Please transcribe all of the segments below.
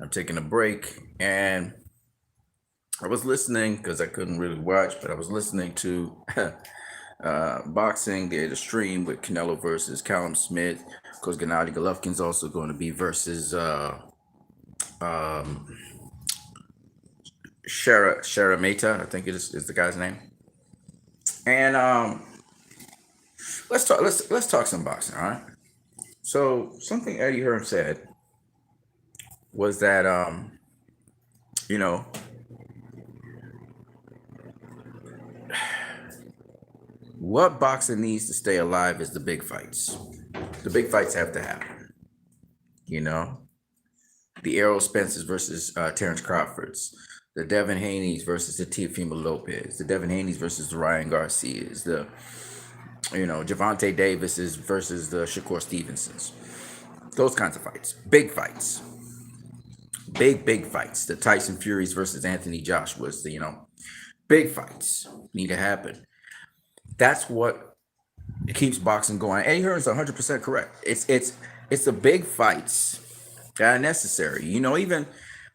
I'm taking a break, and I was listening because I couldn't really watch, but I was listening to boxing. They had a stream with Canelo versus Callum Smith. Of course, Gennady Golovkin's also going to be versus um, Sharameta, I think is the guy's name. And let's talk some boxing, all right? So something Eddie Hearn said was that you know what boxing needs to stay alive is the big fights. The big fights have to happen. You know, the Errol Spencers versus Terrence Crawfords, the Devin Haney's versus the Teofimo Lopez, the Devin Haney's versus the Ryan Garcias, the Javante Davis's versus the Shakur Stevensons. Those kinds of fights, big fights, big fights. The Tyson Furies versus Anthony Joshua's, big fights need to happen. That's what keeps boxing going. Eddie Hearn's 100% correct. It's the big fights that are necessary. Even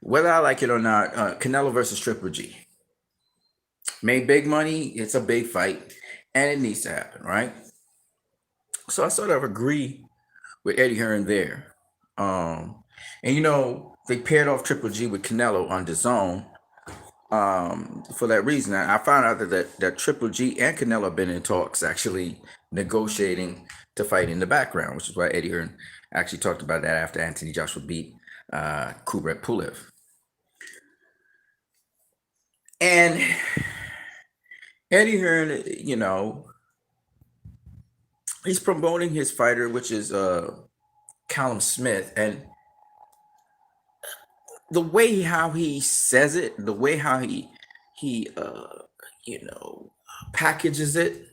whether I like it or not, Canelo versus Triple G made big money. It's a big fight, and it needs to happen, right? So I sort of agree with Eddie Hearn there. And they paired off Triple G with Canelo on the zone. For that reason, I found out that Triple G and Canelo have been in talks, actually negotiating to fight in the background, which is why Eddie Hearn actually talked about that after Anthony Joshua beat Kubrat Pulev. And Eddie Hearn, he's promoting his fighter, which is Callum Smith, and the way how he says it, the way how he you know packages it,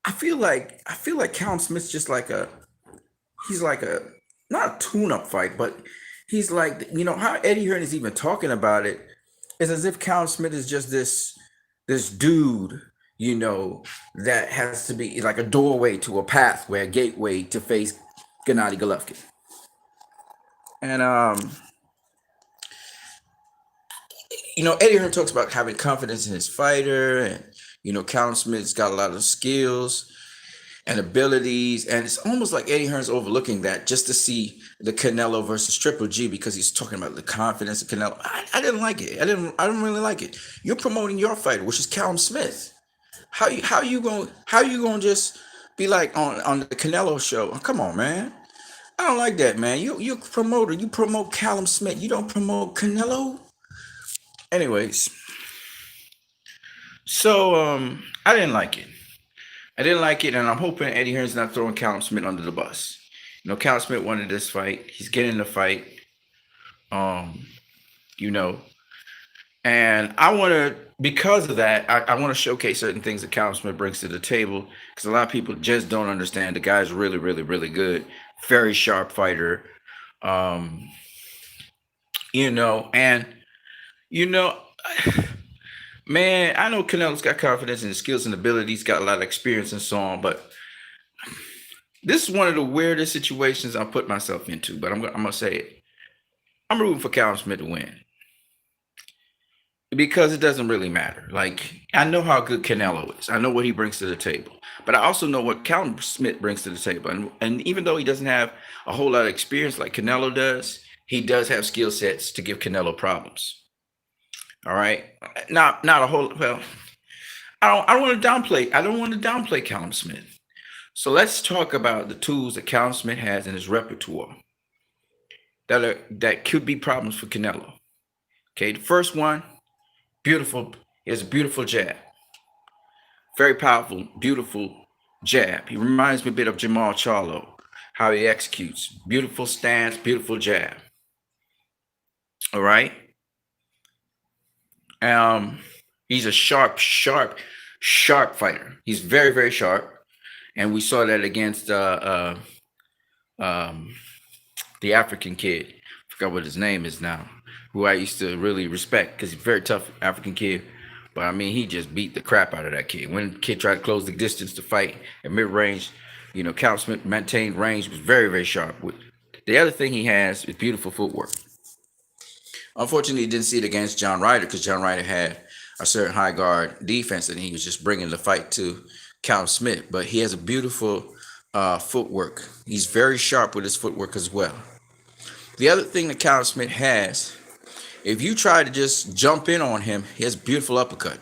I feel like Callum Smith's just like he's like a not a tune-up fight, but he's like how Eddie Hearn is even talking about it is as if Callum Smith is just this dude, that has to be like a doorway to a pathway, a gateway to face Gennady Golovkin. And Eddie Hearn talks about having confidence in his fighter, and Callum Smith's got a lot of skills and abilities, and it's almost like Eddie Hearn's overlooking that just to see the Canelo versus Triple G because he's talking about the confidence of Canelo. I didn't like it. I didn't really like it. You're promoting your fighter, which is Callum Smith. How you going to just be like on the Canelo show? Oh, come on, man. I don't like that, man. You're a promoter. You promote Callum Smith. You don't promote Canelo. Anyways, so I didn't like it. I didn't like it, and I'm hoping Eddie Hearn's not throwing Callum Smith under the bus. Callum Smith wanted this fight. He's getting the fight. Um, you know, and I want to, because of that, I want to showcase certain things that Callum Smith brings to the table because a lot of people just don't understand. The guy's really, really, really good. Very sharp fighter. Um, and you know, man, I know Canelo's got confidence in his skills and abilities, got a lot of experience and so on, but this is one of the weirdest situations I put myself into. But I'm gonna say it. I'm rooting for Callum Smith to win because it doesn't really matter. Like I know how good Canelo is. I know what he brings to the table. But I also know what Callum Smith brings to the table. And even though he doesn't have a whole lot of experience like Canelo does, he does have skill sets to give Canelo problems. All right. Not a whole well, I don't want to downplay Callum Smith. So let's talk about the tools that Callum Smith has in his repertoire that could be problems for Canelo. Okay, the first one, beautiful, is a beautiful jab. Very powerful, beautiful jab. He reminds me a bit of Jamal Charlo, how he executes. Beautiful stance, beautiful jab. All right. Um, he's a sharp fighter. He's very, very sharp, and we saw that against um, the African kid. I forgot what his name is now. Who I used to really respect because he's a very tough African kid. But I mean, he just beat the crap out of that kid. When the kid tried to close the distance to fight at mid range, Cal Smith maintained range, was very, very sharp. The other thing he has is beautiful footwork. Unfortunately, didn't see it against John Ryder because John Ryder had a certain high guard defense and he was just bringing the fight to Callum Smith. But he has a beautiful footwork. He's very sharp with his footwork as well. The other thing that Callum Smith has, if you try to just jump in on him, he has a beautiful uppercut.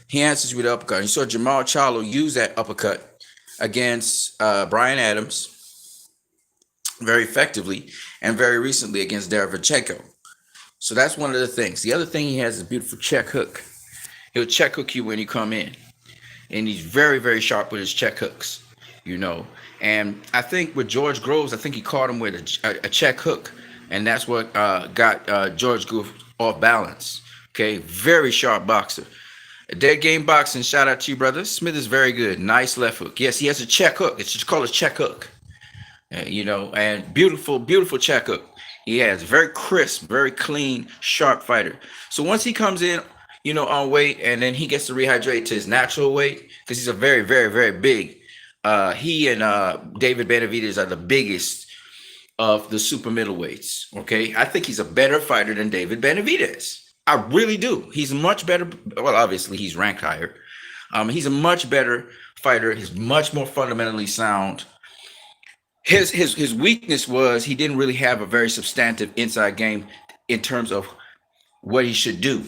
He answers with an uppercut. You saw Jamal Charlo use that uppercut against Brian Adams very effectively and very recently against Derevchenko. So that's one of the things. The other thing he has is a beautiful check hook. He'll check hook you when you come in. And he's very, very sharp with his check hooks, you know. And I think with George Groves, I think he caught him with a check hook. And that's what got George Groves off balance. Okay, very sharp boxer. Dead game boxing, shout out to you, brother. Smith is very good. Nice left hook. Yes, he has a check hook. It's just called a check hook. You know, and beautiful, beautiful check hook. He has very crisp, very clean, sharp fighter. So once he comes in, you know, on weight, and then he gets to rehydrate to his natural weight, because he's a very, very, very big. He and David Benavidez are the biggest of the super middleweights. Okay, I think he's a better fighter than David Benavidez. I really do. He's much better. Well, obviously he's ranked higher. He's a much better fighter. He's much more fundamentally sound. His weakness was he didn't really have a very substantive inside game in terms of what he should do.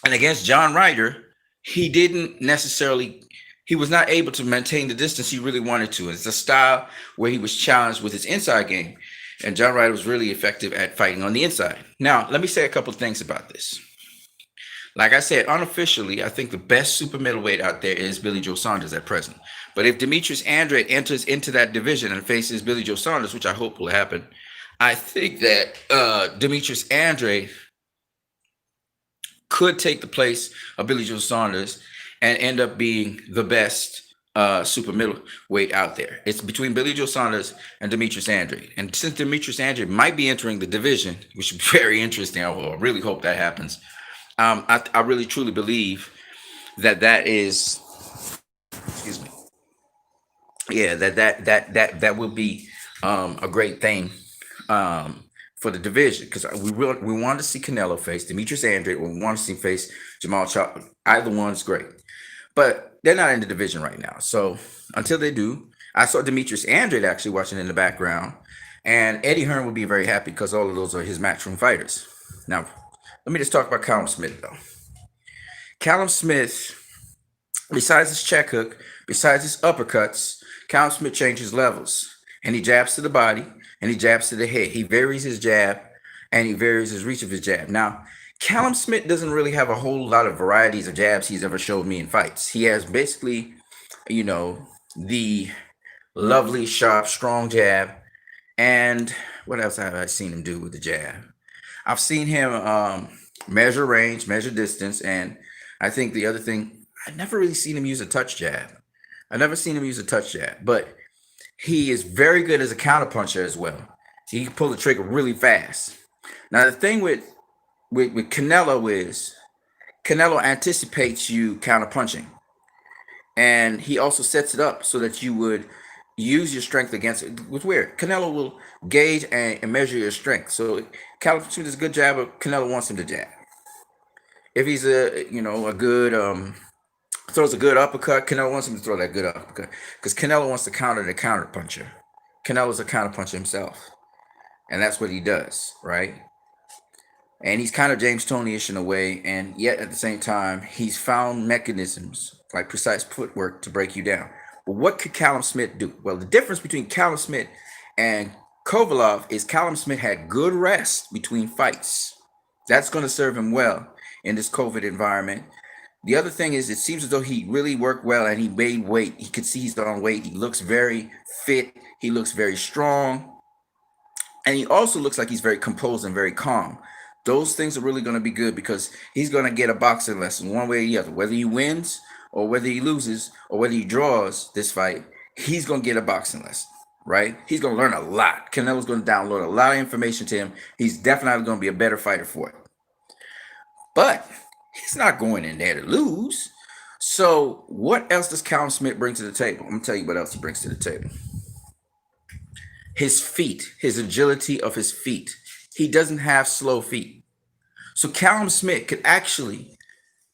And against John Ryder, he didn't necessarily, he was not able to maintain the distance he really wanted to. It's a style where he was challenged with his inside game. And John Ryder was really effective at fighting on the inside. Now, let me say a couple of things about this. Like I said, unofficially, I think the best super middleweight out there is Billy Joe Saunders at present. But if Demetrius Andrade enters into that division and faces Billy Joe Saunders, which I hope will happen, I think that Demetrius Andrade could take the place of Billy Joe Saunders and end up being the best super middleweight out there. It's between Billy Joe Saunders and Demetrius Andrade. And since Demetrius Andrade might be entering the division, which is very interesting, I really hope that happens. I really truly believe that is, excuse me, yeah, that will be a great thing for the division, because we want to see Canelo face Demetrius Andrade, or we want to see face Jamal Charlo. Either one's great, but they're not in the division right now. So until they do, I saw Demetrius Andrade actually watching in the background, and Eddie Hearn would be very happy because all of those are his matchroom fighters. Now, let me just talk about Callum Smith, though. Callum Smith, besides his check hook, besides his uppercuts, Callum Smith changes levels. And he jabs to the body, and he jabs to the head. He varies his jab, and he varies his reach of his jab. Now, Callum Smith doesn't really have a whole lot of varieties of jabs he's ever showed me in fights. He has basically, you know, the lovely, sharp, strong jab. And what else have I seen him do with the jab? I've seen him measure range, measure distance, and I think the other thing, I've never really seen him use a touch jab. I've never seen him use a touch jab, but he is very good as a counterpuncher as well. He can pull the trigger really fast. Now, the thing with Canelo is Canelo anticipates you counterpunching, and he also sets it up so that you would use your strength against it. It's weird. Canelo will gauge and measure your strength. So Callum Smith is a good jabber. Canelo wants him to jab. If he's a good throws a good uppercut, Canelo wants him to throw that good uppercut, because Canelo wants to counter the counter puncher. Canelo's a counter puncher himself, and that's what he does, right? And he's kind of James Toney-ish in a way, and yet at the same time, he's found mechanisms like precise footwork to break you down. But what could Callum Smith do? Well, the difference between Callum Smith and Kovalev is Callum Smith had good rest between fights. That's going to serve him well in this COVID environment. The other thing is, it seems as though he really worked well and he made weight. He could see he's on weight. He looks very fit. He looks very strong. And he also looks like he's very composed and very calm. Those things are really going to be good, because he's going to get a boxing lesson one way or the other. Whether he wins or whether he loses or whether he draws this fight, he's going to get a boxing lesson, right? He's going to learn a lot. Canelo's going to download a lot of information to him. He's definitely going to be a better fighter for it. But he's not going in there to lose. So what else does Callum Smith bring to the table? I'm going to tell you what else he brings to the table. his feet, his agility of his feet. He doesn't have slow feet. So Callum Smith could actually,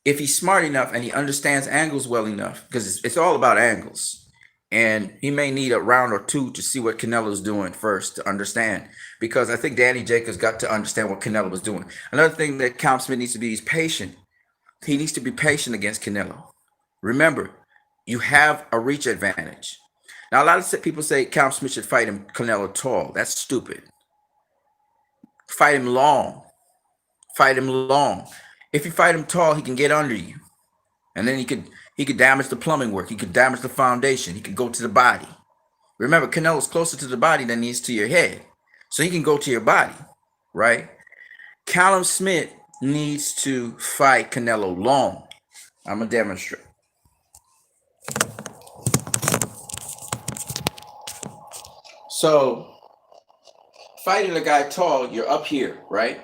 if he's smart enough and he understands angles well enough, because it's all about angles. And he may need a round or two to see what Canelo's doing first to understand. Because I think Danny Jacobs got to understand what Canelo was doing. Another thing that Callum Smith needs to be is patient. He needs to be patient against Canelo. Remember, you have a reach advantage. Now, a lot of people say Callum Smith should fight him Canelo tall. That's stupid. Fight him long. Fight him long. If you fight him tall, he can get under you. And then he could damage the plumbing work. He could damage the foundation. He could go to the body. Remember, Canelo's closer to the body than he is to your head. So he can go to your body, right? Callum Smith needs to fight Canelo long. I'm going to demonstrate. So, fighting a guy tall, you're up here, right?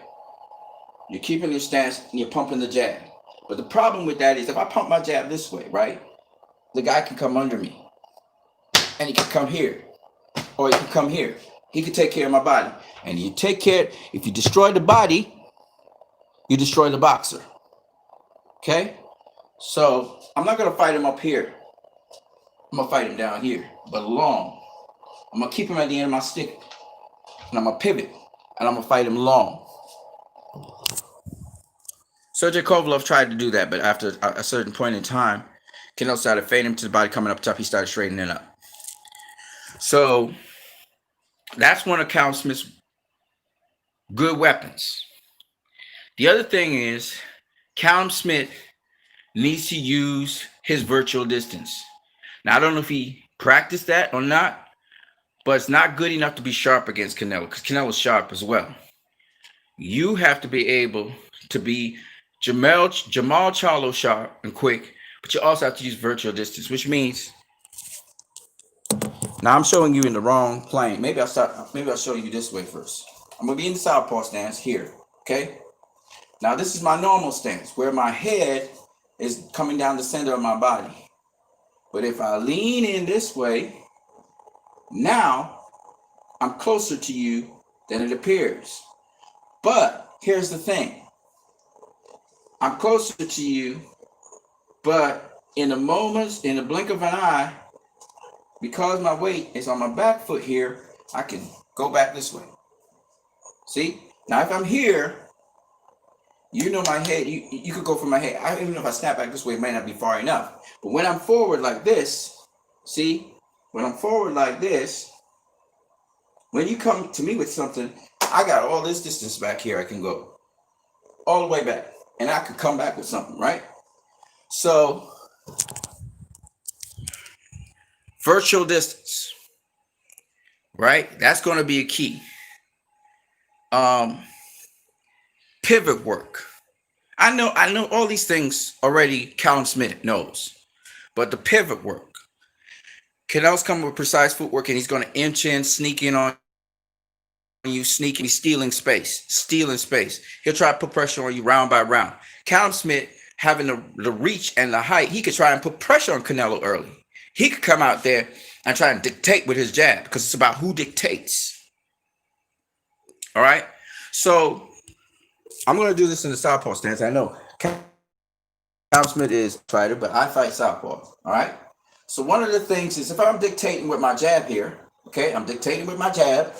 You're keeping your stance and you're pumping the jab. But the problem with that is if I pump my jab this way, right? The guy can come under me. And he can come here. Or he can come here. He can take care of my body. And you take care, if you destroy the body, you destroy the boxer. Okay? So, I'm not going to fight him up here. I'm going to fight him down here. But long. I'm going to keep him at the end of my stick. And I'm going to pivot. And I'm going to fight him long. Sergey Kovalev tried to do that, but after a certain point in time, Canelo started fading him to the body, coming up top. He started straightening up. So that's one of Callum Smith's good weapons. The other thing is Callum Smith needs to use his virtual distance. Now, I don't know if he practiced that or not, but it's not good enough to be sharp against Canelo because Canelo's sharp as well. You have to be able to be Jamal Charlo sharp and quick, but you also have to use virtual distance, which means now I'm showing you in the wrong plane. Maybe I'll show you this way first. I'm gonna be in the southpaw stance here. Okay. Now this is my normal stance where my head is coming down the center of my body. But if I lean in this way, now I'm closer to you than it appears. But here's the thing. I'm closer to you, but in the blink of an eye, because my weight is on my back foot here, I can go back this way. See? Now, if I'm here, you know my head, you could go for my head. Even if I snap back this way, it might not be far enough. But when I'm forward like this, see? When I'm forward like this, when you come to me with something, I got all this distance back here I can go. All the way back. And I could come back with something, right? So, virtual distance, right? That's going to be a key. Pivot work. I know all these things already Callum Smith knows. But the pivot work. Canelo's coming with precise footwork and he's going to inch in, sneak in on you, sneaking, stealing space. He'll try to put pressure on you round by round. Callum Smith, having the reach and the height, he could try and put pressure on Canelo early. He could come out there and try and dictate with his jab because it's about who dictates. All right? So I'm going to do this in the southpaw stance. I know Callum Smith is fighter, but I fight southpaw. All right? So one of the things is if I'm dictating with my jab here, okay, I'm dictating with my jab.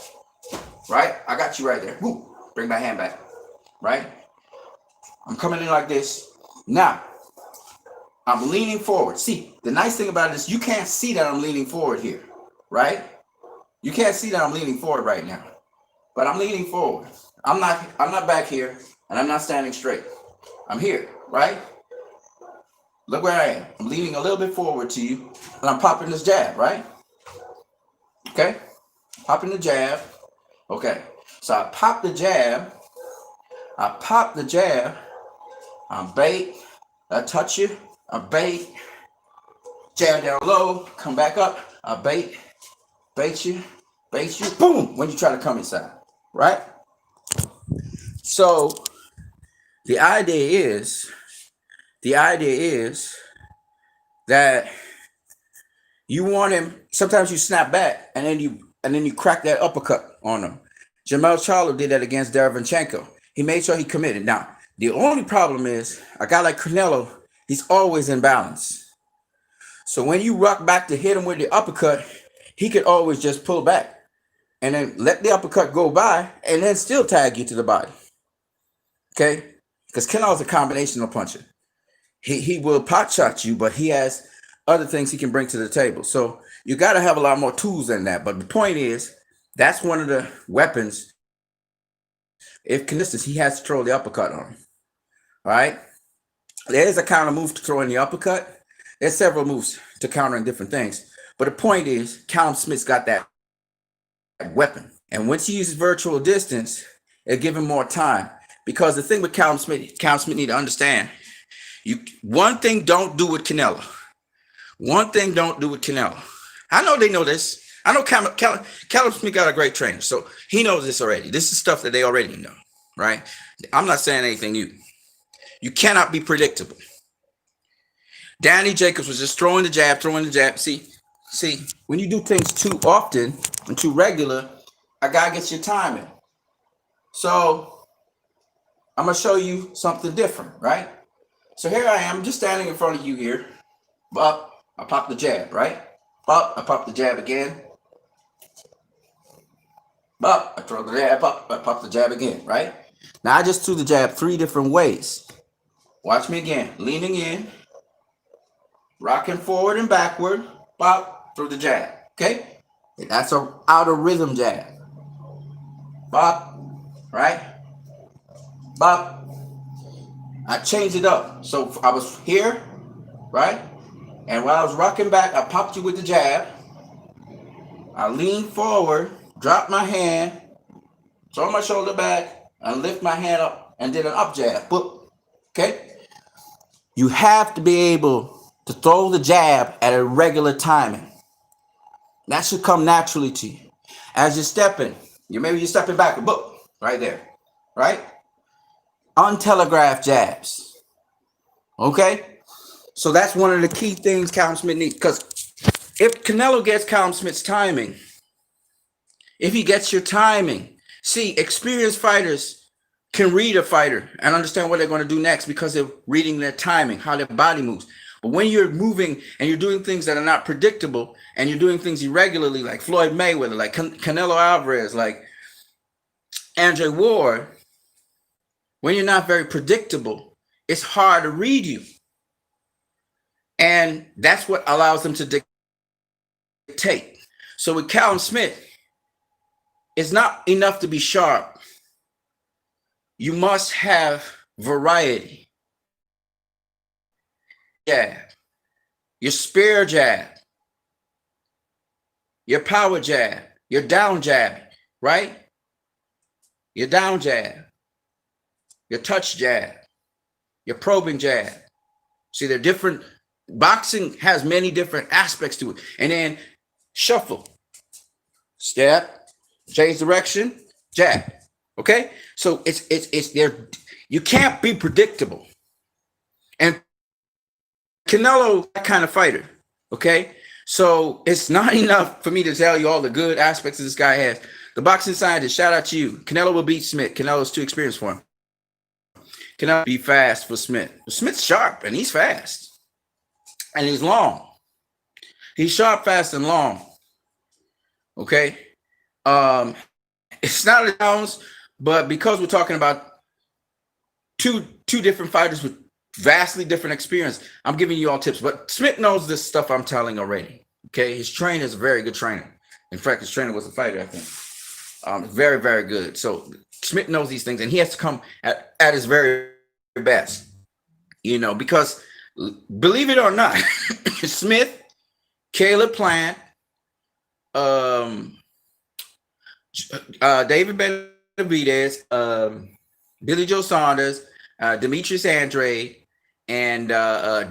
Right? I got you right there. Woo. Bring my hand back. Right? I'm coming in like this. Now, I'm leaning forward. See, the nice thing about it is you can't see that I'm leaning forward here. Right? You can't see that I'm leaning forward right now. But I'm leaning forward. I'm not back here and I'm not standing straight. I'm here, right? Look where I am. I'm leaning a little bit forward to you and I'm popping this jab, right? Okay? Popping the jab. Okay, so I pop the jab, I bait, I touch you, I bait, jab down low, come back up, I bait you, boom, when you try to come inside, right? So the idea is that you want him, sometimes you snap back and then you and then you crack that uppercut on him. Jamel Charlo did that against Derevyanchenko. He made sure he committed. Now, the only problem is a guy like Canelo, he's always in balance. So when you rock back to hit him with the uppercut, he could always just pull back and then let the uppercut go by and then still tag you to the body. Okay? Because Canelo's a combinational puncher. He will pot shot you, but he has other things he can bring to the table. So you got to have a lot more tools than that. But the point is, that's one of the weapons. If Canisius, he has to throw the uppercut on him. All right? There is a counter move to throw in the uppercut. There's several moves to counter in different things. But the point is, Callum Smith's got that weapon. And once he uses virtual distance, it'll give him more time. Because the thing with Callum Smith need to understand, one thing don't do with Canelo. One thing don't do with Canelo. I know they know this. I know Callum Smith got a great trainer, so he knows this already. This is stuff that they already know, right? I'm not saying anything new. You cannot be predictable. Danny Jacobs was just throwing the jab. See, when you do things too often and too regular, a guy gets your timing. So I'm going to show you something different, right? So here I am, just standing in front of you here. Up, I pop the jab, right? Up, I pop the jab again. Up, I throw the jab up, I pop the jab again, right? Now I just threw the jab 3 different ways. Watch me again. Leaning in, rocking forward and backward, pop, through the jab, okay? That's a out of rhythm jab. Pop, right? Pop. I changed it up. So I was here, right? And while I was rocking back, I popped you with the jab. I leaned forward, dropped my hand, throw my shoulder back, and lift my hand up and did an up jab. Boop. Okay? You have to be able to throw the jab at a regular timing. That should come naturally to you. As you're stepping, maybe you're stepping back, boop, right there, right? Untelegraphed jabs. Okay? So that's one of the key things Callum Smith needs. Because if Canelo gets Callum Smith's timing, if he gets your timing, see, experienced fighters can read a fighter and understand what they're going to do next because they're reading their timing, how their body moves. But when you're moving and you're doing things that are not predictable and you're doing things irregularly, like Floyd Mayweather, like Canelo Alvarez, like Andre Ward, when you're not very predictable, it's hard to read you. And that's what allows them to dictate. So with Callum Smith, it's not enough to be sharp. You must have variety. Jab, your spear jab, your power jab, your down jab, right? Your down jab, your touch jab, your probing jab. See, they're different. Boxing has many different aspects to it. And then shuffle, step, change direction, jab. Okay? So it's there. You can't be predictable. And Canelo, that kind of fighter. Okay? So it's not enough for me to tell you all the good aspects that this guy has. The boxing scientist, shout out to you. Canelo will beat Smith. Canelo's too experienced for him. Canelo be fast for Smith. Smith's sharp and he's fast. And he's long. He's sharp, fast, and long. Okay? It's not a challenge, but because we're talking about two different fighters with vastly different experience, I'm giving you all tips. But Smith knows this stuff I'm telling already. Okay? His trainer is a very good trainer. In fact, his trainer was a fighter, I think. Very, very good. So Smith knows these things, and he has to come at his very best. You know, because believe it or not, Smith, Caleb Plant, David Benavidez, Billy Joe Saunders, Demetrius Andrade, and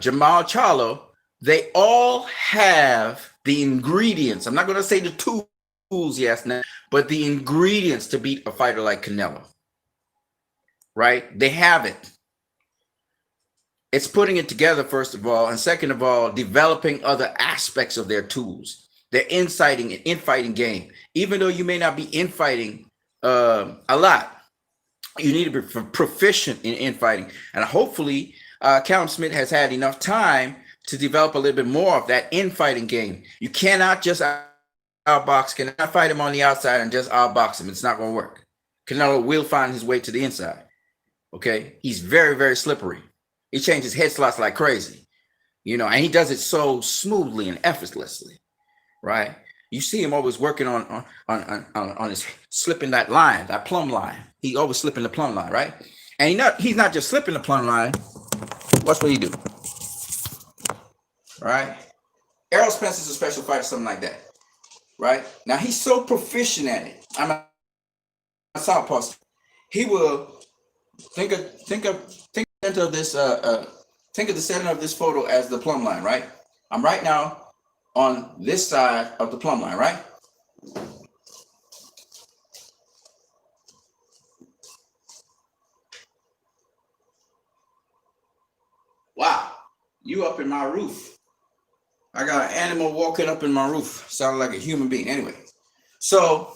Jamal Charlo, they all have the ingredients. I'm not going to say the tools, yes, but the ingredients to beat a fighter like Canelo. Right? They have it. It's putting it together, first of all, and second of all, developing other aspects of their tools. their infighting and infighting game. Even though you may not be infighting a lot, you need to be proficient in infighting. And hopefully, Callum Smith has had enough time to develop a little bit more of that infighting game. You cannot just outbox, cannot fight him on the outside and just outbox him. It's not going to work. Canelo will find his way to the inside. Okay? He's very, very slippery. He changes head slots like crazy. You know, and he does it so smoothly and effortlessly, right? You see him always working on his slipping that line, that plumb line. He always slipping the plumb line, right? And he's not just slipping the plumb line. Watch what he do, right? Errol Spence is a special fighter, something like that, right? Now he's so proficient at it. I'm a southpaw. He will think of this. Think of the center of this photo as the plumb line, right? I'm right now on this side of the plumb line, right? Wow, you up in my roof. I got an animal walking up in my roof. Sounded like a human being. Anyway, so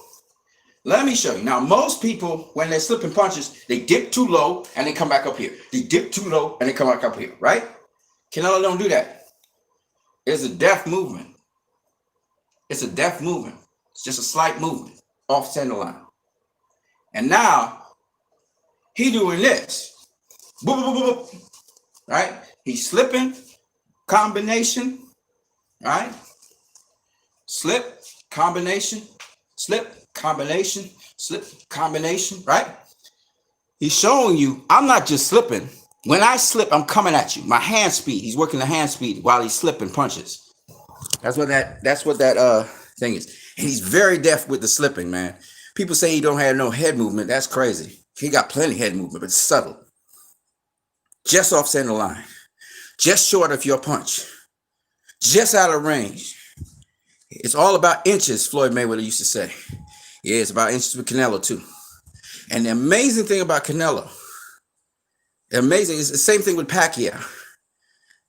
let me show you. Now, most people, when they're slipping punches, they dip too low and they come back up here. They dip too low and they come back up here, right? Canelo don't do that. It's a deft movement. It's a deft movement. It's just a slight movement off center line. And now he doing this. Boop, boop, boop, boop. Right? He's slipping, combination, right? Slip, combination, slip, combination, slip, combination, right? He's showing you, I'm not just slipping. When I slip, I'm coming at you. My hand speed. He's working the hand speed while he's slipping punches. That's what that thing is. And he's very deft with the slipping, man. People say he don't have no head movement. That's crazy. He got plenty of head movement, but it's subtle. Just off center line. Just short of your punch. Just out of range. It's all about inches, Floyd Mayweather used to say. Yeah, it's about inches with Canelo too. And the amazing thing about Canelo, is the same thing with Pacquiao.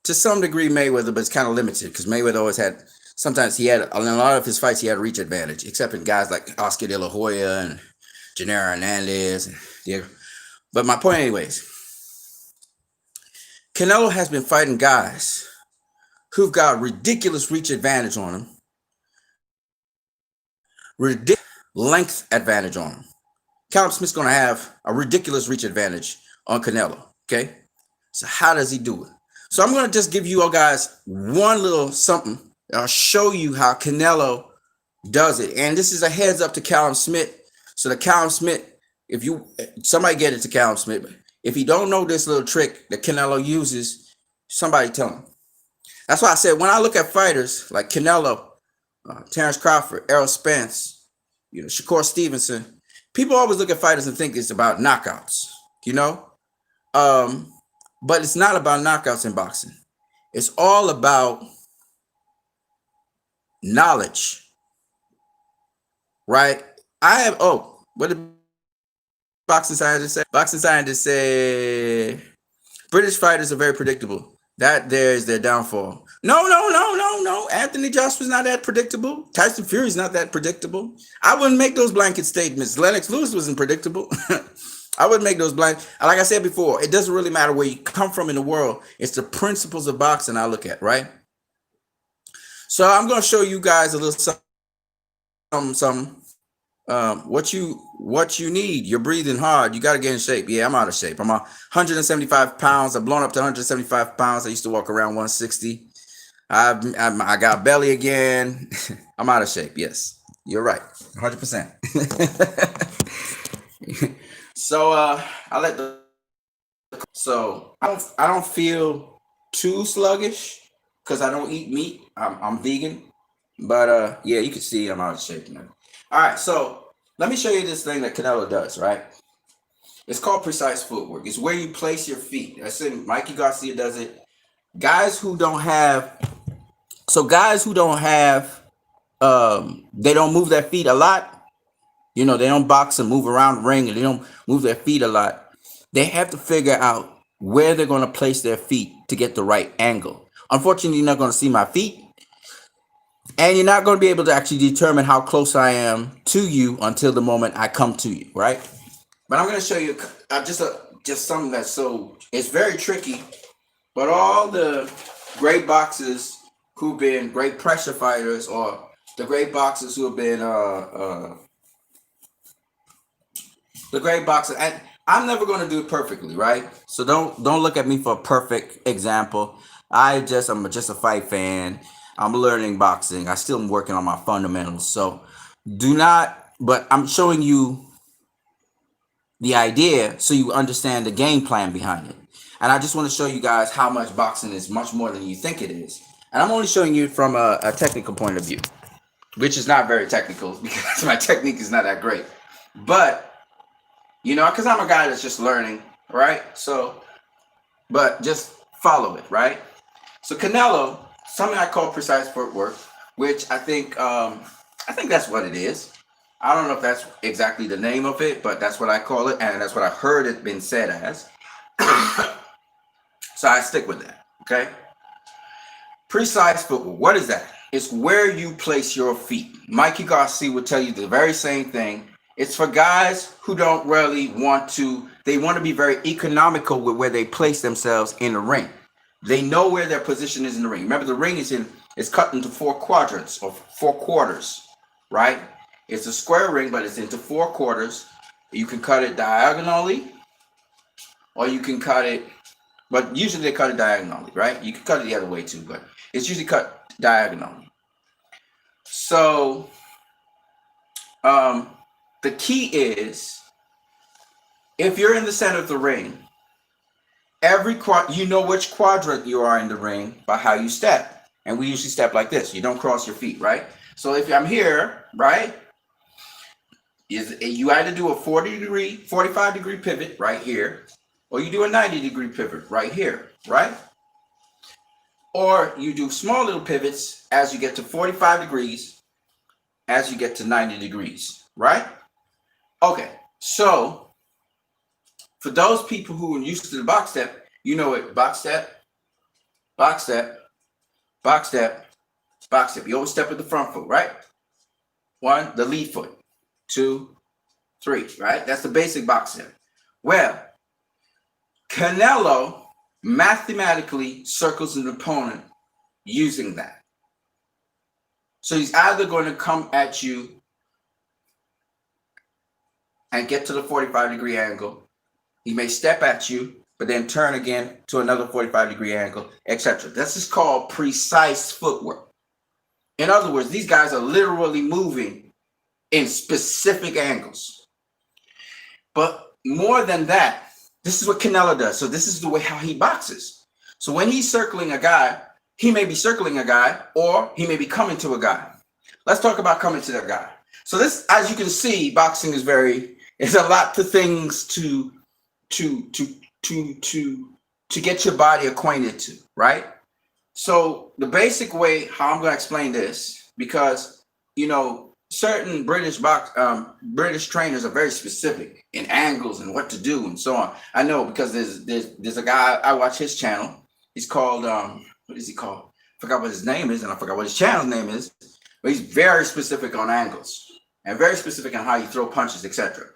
To some degree, Mayweather, but it's kind of limited because Mayweather always had, sometimes he had, in a lot of his fights, he had a reach advantage, except in guys like Oscar De La Hoya and Gennaro Hernandez. Yeah. But my point anyways, Canelo has been fighting guys who've got ridiculous reach advantage on him, ridiculous length advantage on him. Callum Smith's going to have a ridiculous reach advantage on Canelo, okay? So how does he do it? So I'm going to just give you all guys one little something. I'll show you how Canelo does it. And this is a heads up to Callum Smith. So the Callum Smith, somebody get it to Callum Smith. If you don't know this little trick that Canelo uses, somebody tell him. That's why I said when I look at fighters like Canelo, Terrence Crawford, Errol Spence, Shakur Stevenson, people always look at fighters and think it's about knockouts, but it's not about knockouts in boxing. It's all about knowledge, right? What did boxing scientists say? Boxing scientists say British fighters are very predictable. That there is their downfall. No. Anthony Joshua's not that predictable. Tyson Fury's not that predictable. I wouldn't make those blanket statements. Lennox Lewis wasn't predictable. I wouldn't make those blank. Like I said before, it doesn't really matter where you come from in the world. It's the principles of boxing I look at, right? So I'm going to show you guys a little something. What you need. You're breathing hard. You got to get in shape. Yeah, I'm out of shape. I'm 175 pounds. I've blown up to 175 pounds. I used to walk around 160. I got belly again. I'm out of shape. Yes, you're right. 100%. So I don't feel too sluggish because I don't eat meat. I'm vegan, but yeah, you can see I'm out of shape now. All right, so let me show you this thing that Canelo does, right? It's called precise footwork. It's where you place your feet. I said Mikey Garcia does it. Guys who don't have, they don't move their feet a lot. They don't box and move around the ring and they don't move their feet a lot. They have to figure out where they're going to place their feet to get the right angle. Unfortunately, you're not going to see my feet. And you're not going to be able to actually determine how close I am to you until the moment I come to you, right? But I'm going to show you just something that's it's very tricky. But all the great boxers who've been great pressure fighters, or the great boxers who have been the great boxer, and I'm never going to do it perfectly, right? So don't look at me for a perfect example. I'm just a fight fan. I'm learning boxing. I still am working on my fundamentals. So do not, but I'm showing you the idea so you understand the game plan behind it. And I just want to show you guys how much boxing is much more than you think it is. And I'm only showing you from a technical point of view, which is not very technical because my technique is not that great. But because I'm a guy that's just learning, right? So, but just follow it, right? So Canelo, something I call precise footwork, which I think that's what it is. I don't know if that's exactly the name of it, but that's what I call it, and that's what I heard it been said as. So I stick with that, okay? Precise footwork, what is that? It's where you place your feet. Mikey Garcia would tell you the very same thing. It's for guys who don't really they want to be very economical with where they place themselves in the ring. They know where their position is in the ring. Remember, the ring is cut into 4 quadrants or 4 quarters, right? It's a square ring, but it's into 4 quarters. You can cut it diagonally, or you can cut it, but usually they cut it diagonally, right? You can cut it the other way too, but it's usually cut diagonally. So the key is, if you're in the center of the ring, you know which quadrant you are in the ring by how you step. And we usually step like this. You don't cross your feet, right? So if I'm here, right, you either do a 45-degree pivot right here, or you do a 90-degree pivot right here, right? Or you do small little pivots as you get to 45 degrees, as you get to 90 degrees, right? Okay, so for those people who are used to the box step, you know it. Box step, box step, box step, box step. You always step with the front foot, right? 1, the lead foot. 2, 3, right? That's the basic box step. Well, Canelo mathematically circles an opponent using that. So he's either going to come at you and get to the 45-degree angle. He may step at you, but then turn again to another 45-degree angle, etc. This is called precise footwork. In other words, these guys are literally moving in specific angles. But more than that, this is what Canelo does. So this is the way how he boxes. So when he's circling a guy, he may be circling a guy, or he may be coming to a guy. Let's talk about coming to that guy. So this, as you can see, boxing is it's a lot of things to get your body acquainted to, right? So the basic way how I'm going to explain this, because certain British trainers are very specific in angles and what to do and so on. I know, because there's a guy, I watch his channel. He's called what is he called? I forgot what his name is, and I forgot what his channel's name is. But he's very specific on angles and very specific on how you throw punches, etc.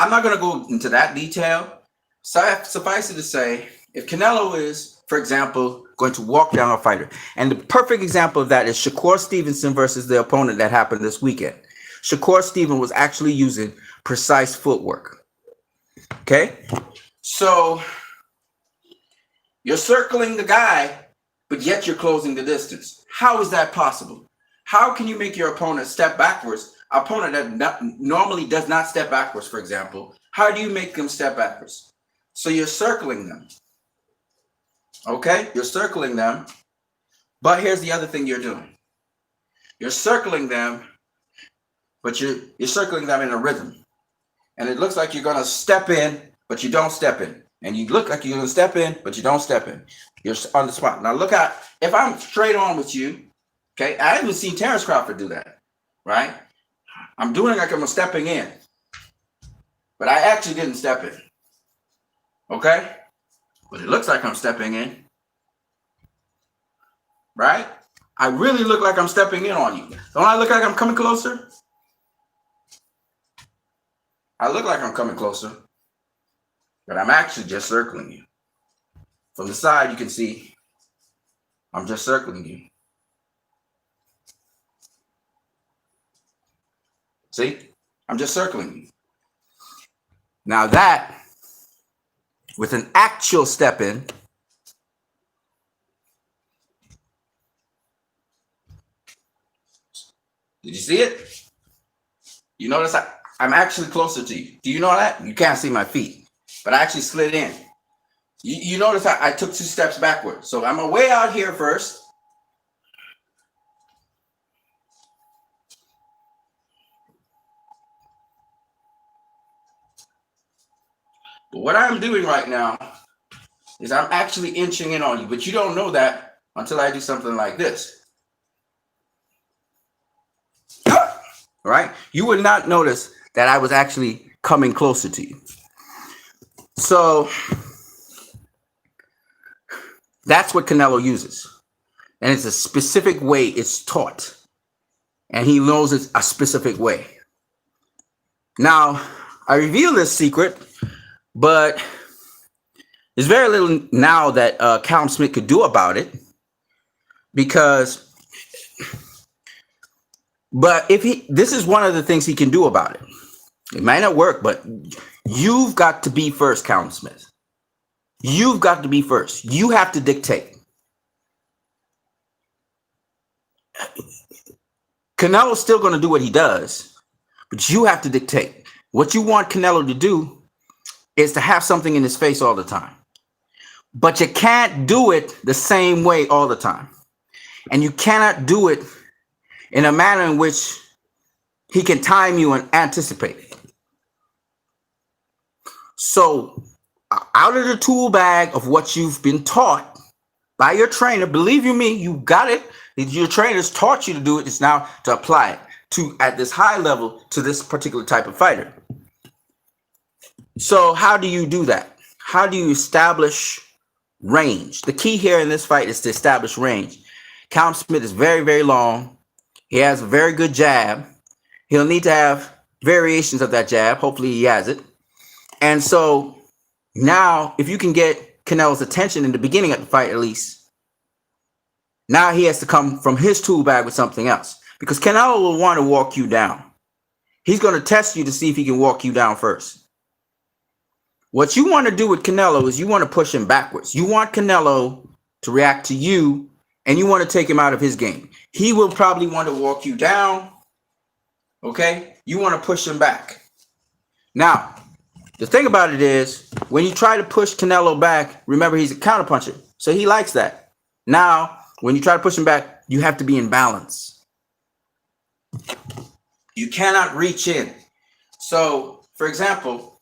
I'm not going to go into that detail. Suffice it to say, if Canelo is, for example, going to walk down a fighter, and the perfect example of that is Shakur Stevenson versus the opponent that happened this weekend. Shakur Stevenson was actually using precise footwork. Okay? So you're circling the guy, but yet you're closing the distance. How is that possible? How can you make your opponent step backwards? An opponent that normally does not step backwards, for example. How do you make them step backwards? So you're circling them. Okay? You're circling them. But here's the other thing you're doing. You're circling them, but you're circling them in a rhythm. And it looks like you're going to step in, but you don't step in. And you look like you're going to step in, but you don't step in. You're on the spot. Now look at, if I'm straight on with you, okay, I haven't seen Terrence Crawford do that, right? I'm doing like I'm stepping in, but I actually didn't step in, okay? But it looks like I'm stepping in, right? I really look like I'm stepping in on you. Don't I look like I'm coming closer? I look like I'm coming closer, but I'm actually just circling you. From the side, you can see I'm just circling you. See? I'm just circling you. Now that, with an actual step in, did you see it? You notice I'm actually closer to you. Do you know that? You can't see my feet, but I actually slid in. You notice I took 2 steps backward. So I'm way out here first. But what I'm doing right now is I'm actually inching in on you, but you don't know that until I do something like this. Right? You would not notice that I was actually coming closer to you. So that's what Canelo uses. And it's a specific way it's taught. And he knows it's a specific way. Now, I reveal this secret, but there's very little now that Callum Smith could do about it. But this is one of the things he can do about it. It might not work, but you've got to be first, Callum Smith. You've got to be first. You have to dictate. Canelo's still going to do what he does, but you have to dictate. What you want Canelo to do is to have something in his face all the time. But you can't do it the same way all the time. And you cannot do it in a manner in which he can time you and anticipate it. So out of the tool bag of what you've been taught by your trainer, believe you me, you got it. Your trainers taught you to do it. It's now to apply it to at this high level to this particular type of fighter. So how do you do that? How do you establish range? The key here in this fight is to establish range. Callum Smith is very, very long. He has a very good jab. He'll need to have variations of that jab. Hopefully he has it. And so now if you can get Canelo's attention in the beginning of the fight, at least, now he has to come from his tool bag with something else, because Canelo will want to walk you down. He's going to test you to see if he can walk you down first. What you want to do with Canelo is you want to push him backwards. You want Canelo to react to you, and you want to take him out of his game. He will probably want to walk you down. Okay? You want to push him back. Now, the thing about it is, when you try to push Canelo back, remember he's a counterpuncher, so he likes that. Now, when you try to push him back, you have to be in balance. You cannot reach in. So, for example,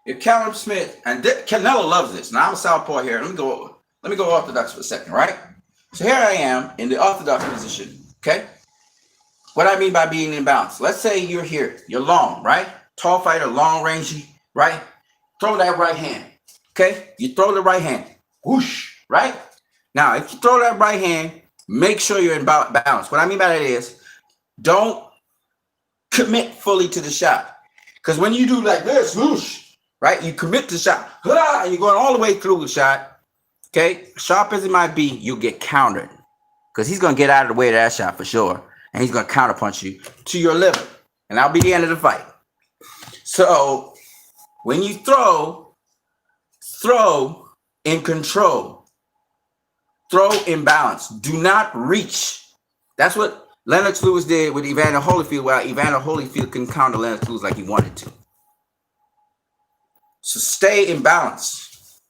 if Callum Smith, and Canelo loves this. Now I'm a southpaw here. Let me go orthodox for a second, right? So here I am in the orthodox position, okay? What I mean by being in balance. Let's say you're here. You're long, right? Tall fighter, long rangey, right? Throw that right hand, okay? You throw the right hand. Whoosh, right? Now, if you throw that right hand, make sure you're in balance. What I mean by that is, don't commit fully to the shot. Because when you do like this, whoosh, right? You commit to the shot. You're going all the way through the shot. Okay? Sharp as it might be, you get countered. Because he's going to get out of the way of that shot for sure. And he's going to counterpunch you to your liver. And that'll be the end of the fight. So, when you throw in control. Throw in balance. Do not reach. That's what Lennox Lewis did with Evander Holyfield, while Evander Holyfield couldn't counter Lennox Lewis like he wanted to. So stay in balance.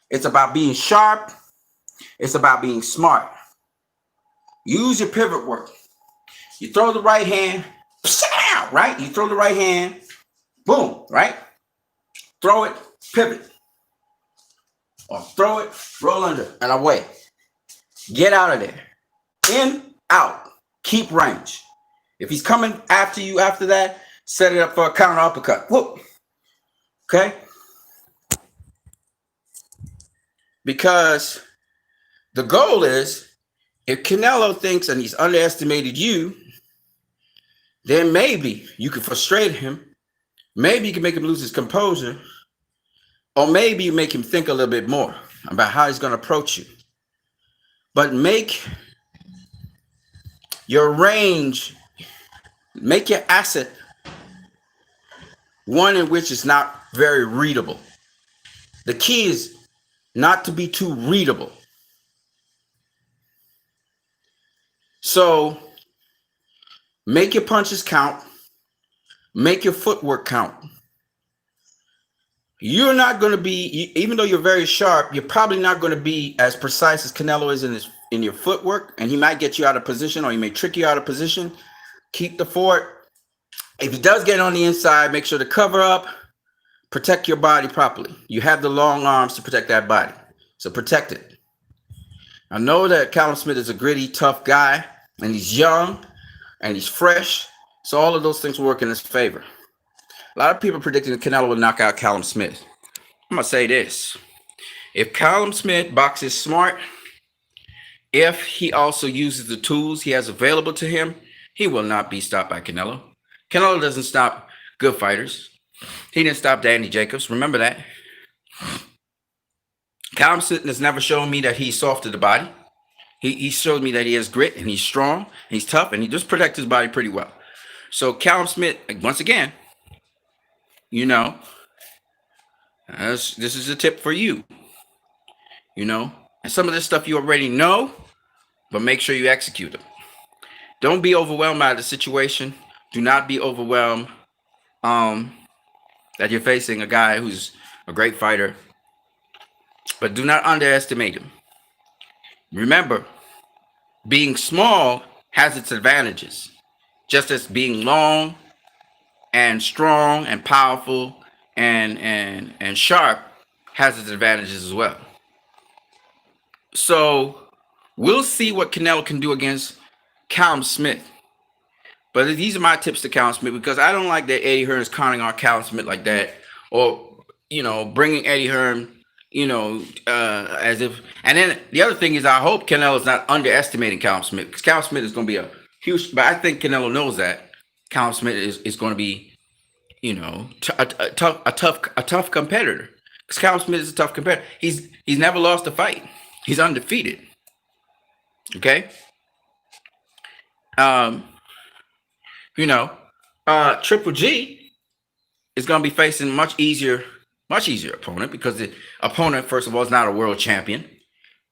It's about being sharp. It's about being smart. Use your pivot work. You throw the right hand, right? You throw the right hand, boom, right? Throw it, pivot. Or throw it, roll under, and away. Get out of there. In, out. Keep range. If he's coming after you after that, set it up for a counter uppercut. Whoop. Okay? Because the goal is If Canelo thinks and he's underestimated you, then maybe you can frustrate him. Maybe you can make him lose his composure. Or maybe you make him think a little bit more about how he's going to approach you. But make your range, make your asset one in which is not very readable. The key is not to be too readable. So make your punches count. Make your footwork count. You're not going to be, even though you're very sharp, you're probably not going to be as precise as Canelo is in your footwork, and he might get you out of position, or he may trick you out of position. Keep the fort. If he does get on the inside, make sure to cover up, protect your body properly. You have the long arms to protect that body, so protect it. I know that Callum Smith is a gritty, tough guy, and he's young, and he's fresh, so all of those things will work in his favor. A lot of people predicting that Canelo will knock out Callum Smith. I'm going to say this. If Callum Smith boxes smart, if he also uses the tools he has available to him, he will not be stopped by Canelo. Canelo doesn't stop good fighters. He didn't stop Danny Jacobs. Remember that. Callum Smith has never shown me that he's soft to the body. He showed me that he has grit and he's strong, and he's tough, and he just protects his body pretty well. So Callum Smith, once again, this is a tip for you. And some of this stuff you already know, but make sure you execute it. Don't be overwhelmed by the situation. Do not be overwhelmed that you're facing a guy who's a great fighter, but do not underestimate him. Remember, being small has its advantages, just as being long and strong and powerful and sharp has its advantages as well. So we'll see what Canelo can do against Callum Smith. But these are my tips to Callum Smith, because I don't like that Eddie Hearn's counting on Callum Smith like that, or bringing Eddie Hearn, as if. And then the other thing is, I hope Canelo's not underestimating Callum Smith, because Callum Smith is going to be a huge. But I think Canelo knows that Callum Smith is going to be, a tough competitor. Because Callum Smith is a tough competitor. He's never lost a fight. He's undefeated. Okay. Triple G is going to be facing much easier opponent, because the opponent, first of all, is not a world champion,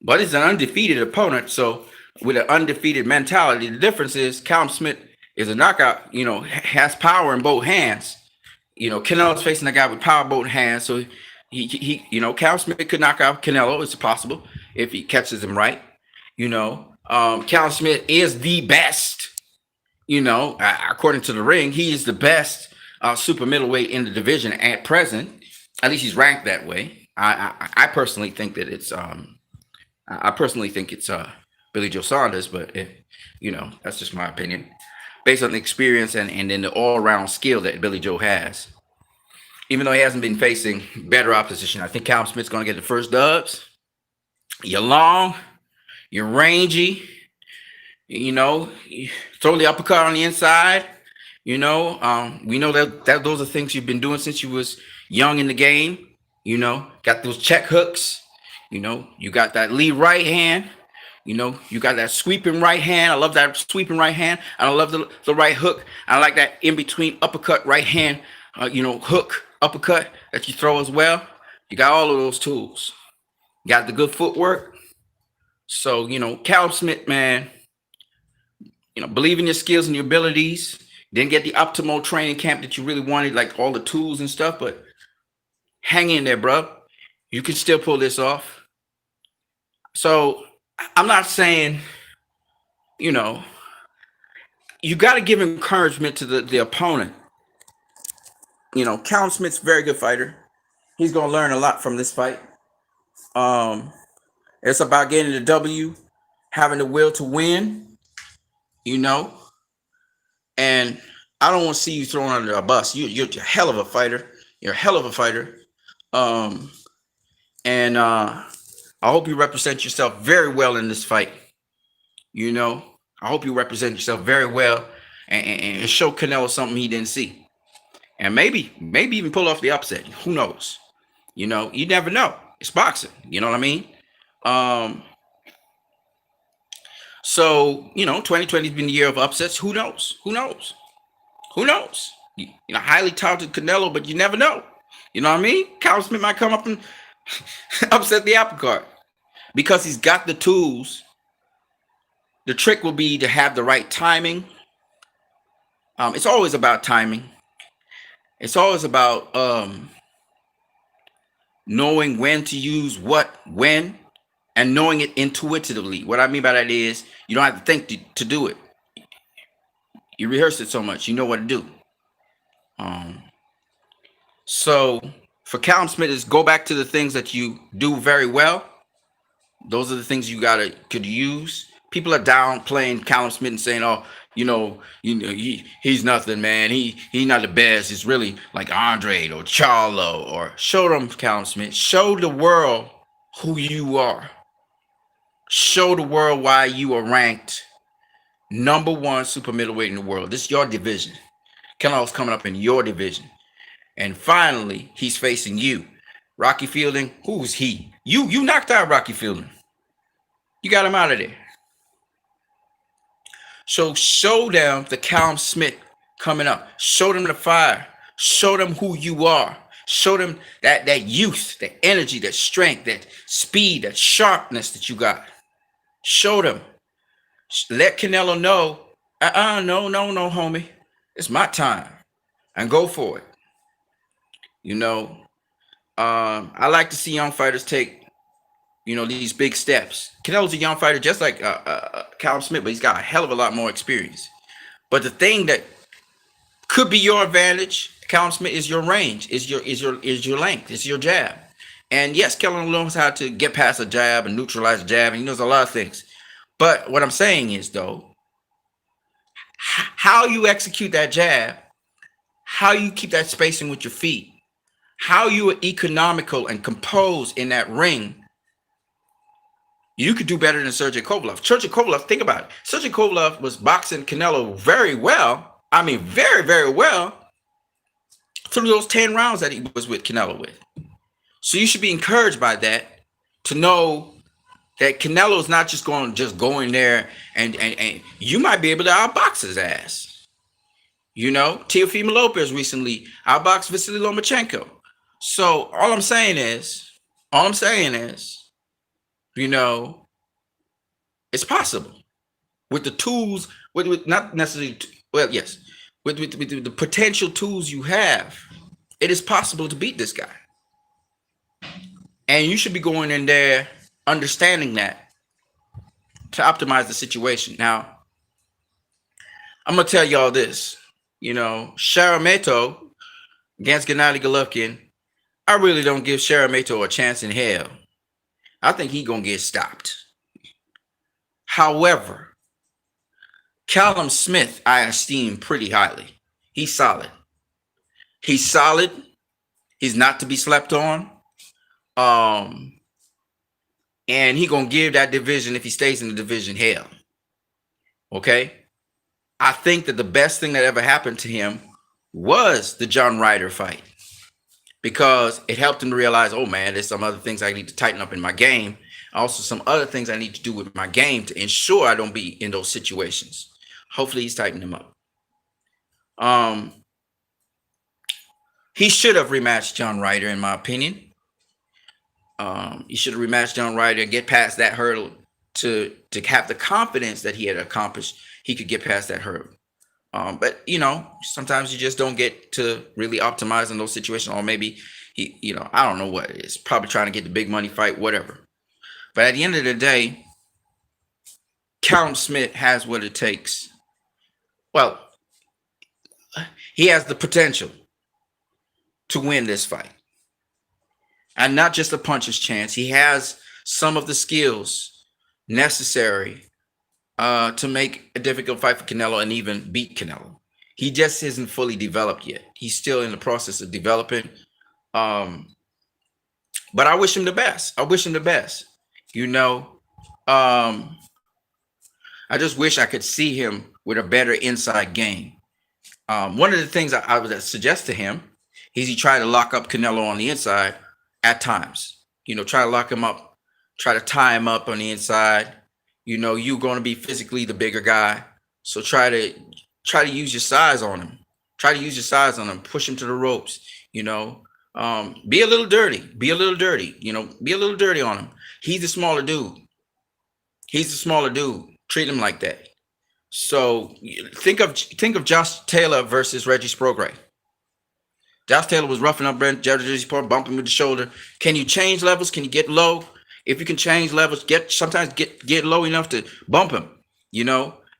but it's an undefeated opponent. So with an undefeated mentality, the difference is Callum Smith is a knockout, has power in both hands. Canelo's facing a guy with power in both hands. So he Callum Smith could knock out Canelo. It's possible if he catches him right. Callum Smith is the best. According to the ring, he is the best super middleweight in the division at present. At least he's ranked that way. I personally think that it's Billy Joe Saunders, but that's just my opinion, based on the experience and then the all-around skill that Billy Joe has. Even though he hasn't been facing better opposition, I think Callum Smith's going to get the first dubs. You're long, you're rangy. Throw the uppercut on the inside. We know that those are things you've been doing since you was young in the game. Got those check hooks. You got that lead right hand. You got that sweeping right hand. I love that sweeping right hand. I love the right hook. I like that in between uppercut right hand, hook uppercut that you throw as well. You got all of those tools. You got the good footwork. So, Callum Smith, man, believe in your skills and your abilities. Didn't get the optimal training camp that you really wanted, like all the tools and stuff, but hang in there, bro. You can still pull this off. So I'm not saying, you got to give encouragement to the opponent. Callum Smith's a very good fighter. He's going to learn a lot from this fight. It's about getting the W, having the will to win. And I don't want to see you thrown under a bus. You're a hell of a fighter. You're a hell of a fighter. And I hope you represent yourself very well in this fight. You know, I hope you represent yourself very well and show Canelo something he didn't see, and maybe even pull off the upset. Who knows? You know, you never know. It's boxing. You know what I mean? Um, so 2020 has been the year of upsets. Who knows? Who knows? Who knows? Highly talented Canelo, but you never know. You know what I mean? Callum Smith might come up and upset the apple cart because he's got the tools. The trick will be to have the right timing. It's always about timing. It's always about knowing when to use what, when, and knowing it intuitively. What I mean by that is you don't have to think to do it. You rehearse it so much, you know what to do. Um, so for Callum Smith, is go back to the things that you do very well. Those are the things you could use. People are downplaying Callum Smith and saying, "Oh, he's nothing, man. He's not the best. It's really like Andre or Charlo." Or show them, Callum Smith. Show the world who you are. Show the world why you are ranked number one super middleweight in the world. This is your division. Canelo's coming up in your division, and finally, he's facing you. Rocky Fielding, who's he? You knocked out Rocky Fielding. You got him out of there. So show them the Callum Smith coming up. Show them the fire. Show them who you are. Show them that youth, that energy, that strength, that speed, that sharpness that you got. Show them. Let Canelo know, no, homie. It's my time. And go for it. I like to see young fighters take, these big steps. Canelo's a young fighter just like Callum Smith, but he's got a hell of a lot more experience. But the thing that could be your advantage, Callum Smith, is your range, is your length, is your jab. And yes, Callum knows how to get past a jab and neutralize a jab, and he knows a lot of things. But what I'm saying is, though, how you execute that jab, how you keep that spacing with your feet, how you are economical and composed in that ring, you could do better than Sergey Kovalev. Sergey Kovalev, think about it. Sergey Kovalev was boxing Canelo very well. I mean, very, very well through those 10 rounds that he was with Canelo with. So you should be encouraged by that to know that Canelo is not just going in there and you might be able to outbox his ass. Teofimo Lopez recently outboxed Vasily Lomachenko. So all I'm saying is, it's possible with the tools, with not necessarily, well, yes, with the potential tools you have, it is possible to beat this guy. And you should be going in there understanding that to optimize the situation. Now, I'm going to tell y'all this, Sharameto against Gennady Golovkin, I really don't give Sharameto a chance in hell. I think he's going to get stopped. However, Callum Smith, I esteem pretty highly. He's solid. He's not to be slept on. And he going to give that division, if he stays in the division, hell. Okay? I think that the best thing that ever happened to him was the John Ryder fight, because it helped him to realize, oh man, there's some other things I need to tighten up in my game. Also, some other things I need to do with my game to ensure I don't be in those situations. Hopefully, he's tightened them up. He should have rematched John Ryder, in my opinion. He should have rematched John Ryder, get past that hurdle to have the confidence that he had accomplished. He could get past that hurdle. But sometimes you just don't get to really optimize in those situations, or maybe he, I don't know what it is. Probably trying to get the big money fight, whatever. But at the end of the day, Callum Smith has what it takes. Well, he has the potential to win this fight. And not just a puncher's chance. He has some of the skills necessary to make a difficult fight for Canelo and even beat Canelo. He just isn't fully developed yet. He's still in the process of developing. But I wish him the best. I just wish I could see him with a better inside game. One of the things I would suggest to him is he try to lock up Canelo on the inside at times. Try to lock him up, try to tie him up on the inside. You're going to be physically the bigger guy, so try to use your size on him. Try to use your size on him. Push him to the ropes. Be a little dirty. Be a little dirty. Be a little dirty on him. He's the smaller dude. He's the smaller dude. Treat him like that. So think of Josh Taylor versus Reggie Sprogray. Josh Taylor was roughing up Reggie Sprogray, bumping with the shoulder. Can you change levels? Can you get low? If you can change levels, sometimes get low enough to bump him,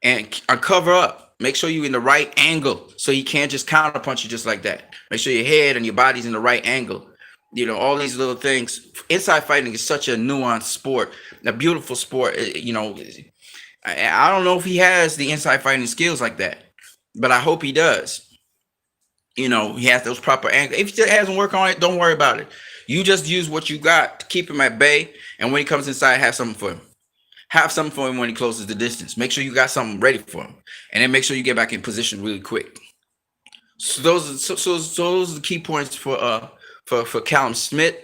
and cover up. Make sure you're in the right angle so he can't just counterpunch you just like that. Make sure your head and your body's in the right angle. All these little things. Inside fighting is such a nuanced sport, a beautiful sport. I don't know if he has the inside fighting skills like that, but I hope he does. He has those proper angles. If he hasn't worked on it, don't worry about it. You just use what you got to keep him at bay, and when he comes inside, have something for him. Have something for him when he closes the distance. Make sure you got something ready for him, and then make sure you get back in position really quick. So those are the key points for Callum Smith.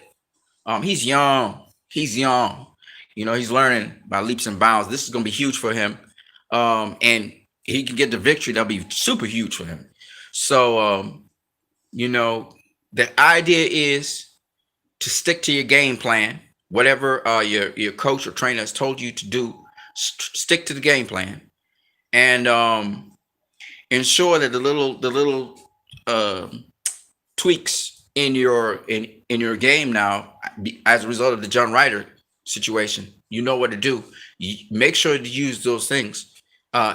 He's young. He's young. He's learning by leaps and bounds. This is going to be huge for him. And he can get the victory. That'll be super huge for him. So, the idea is to stick to your game plan. Whatever your coach or trainer has told you to do, stick to the game plan, and ensure that the little tweaks in your game now, as a result of the John Ryder situation, you know what to do. You make sure to use those things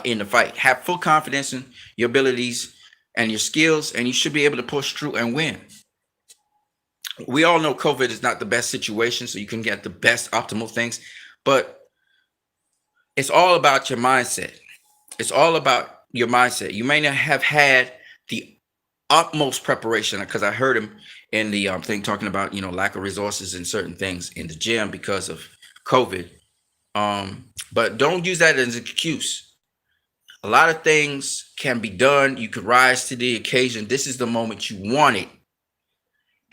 in the fight. Have full confidence in your abilities and your skills, and you should be able to push through and win. We all know COVID is not the best situation, so you can get the best optimal things, but it's all about your mindset. It's all about your mindset. You may not have had the utmost preparation, because I heard him in the thing talking about lack of resources in certain things in the gym because of COVID. But don't use that as an excuse. A lot of things can be done. You could rise to the occasion. This is the moment you want it,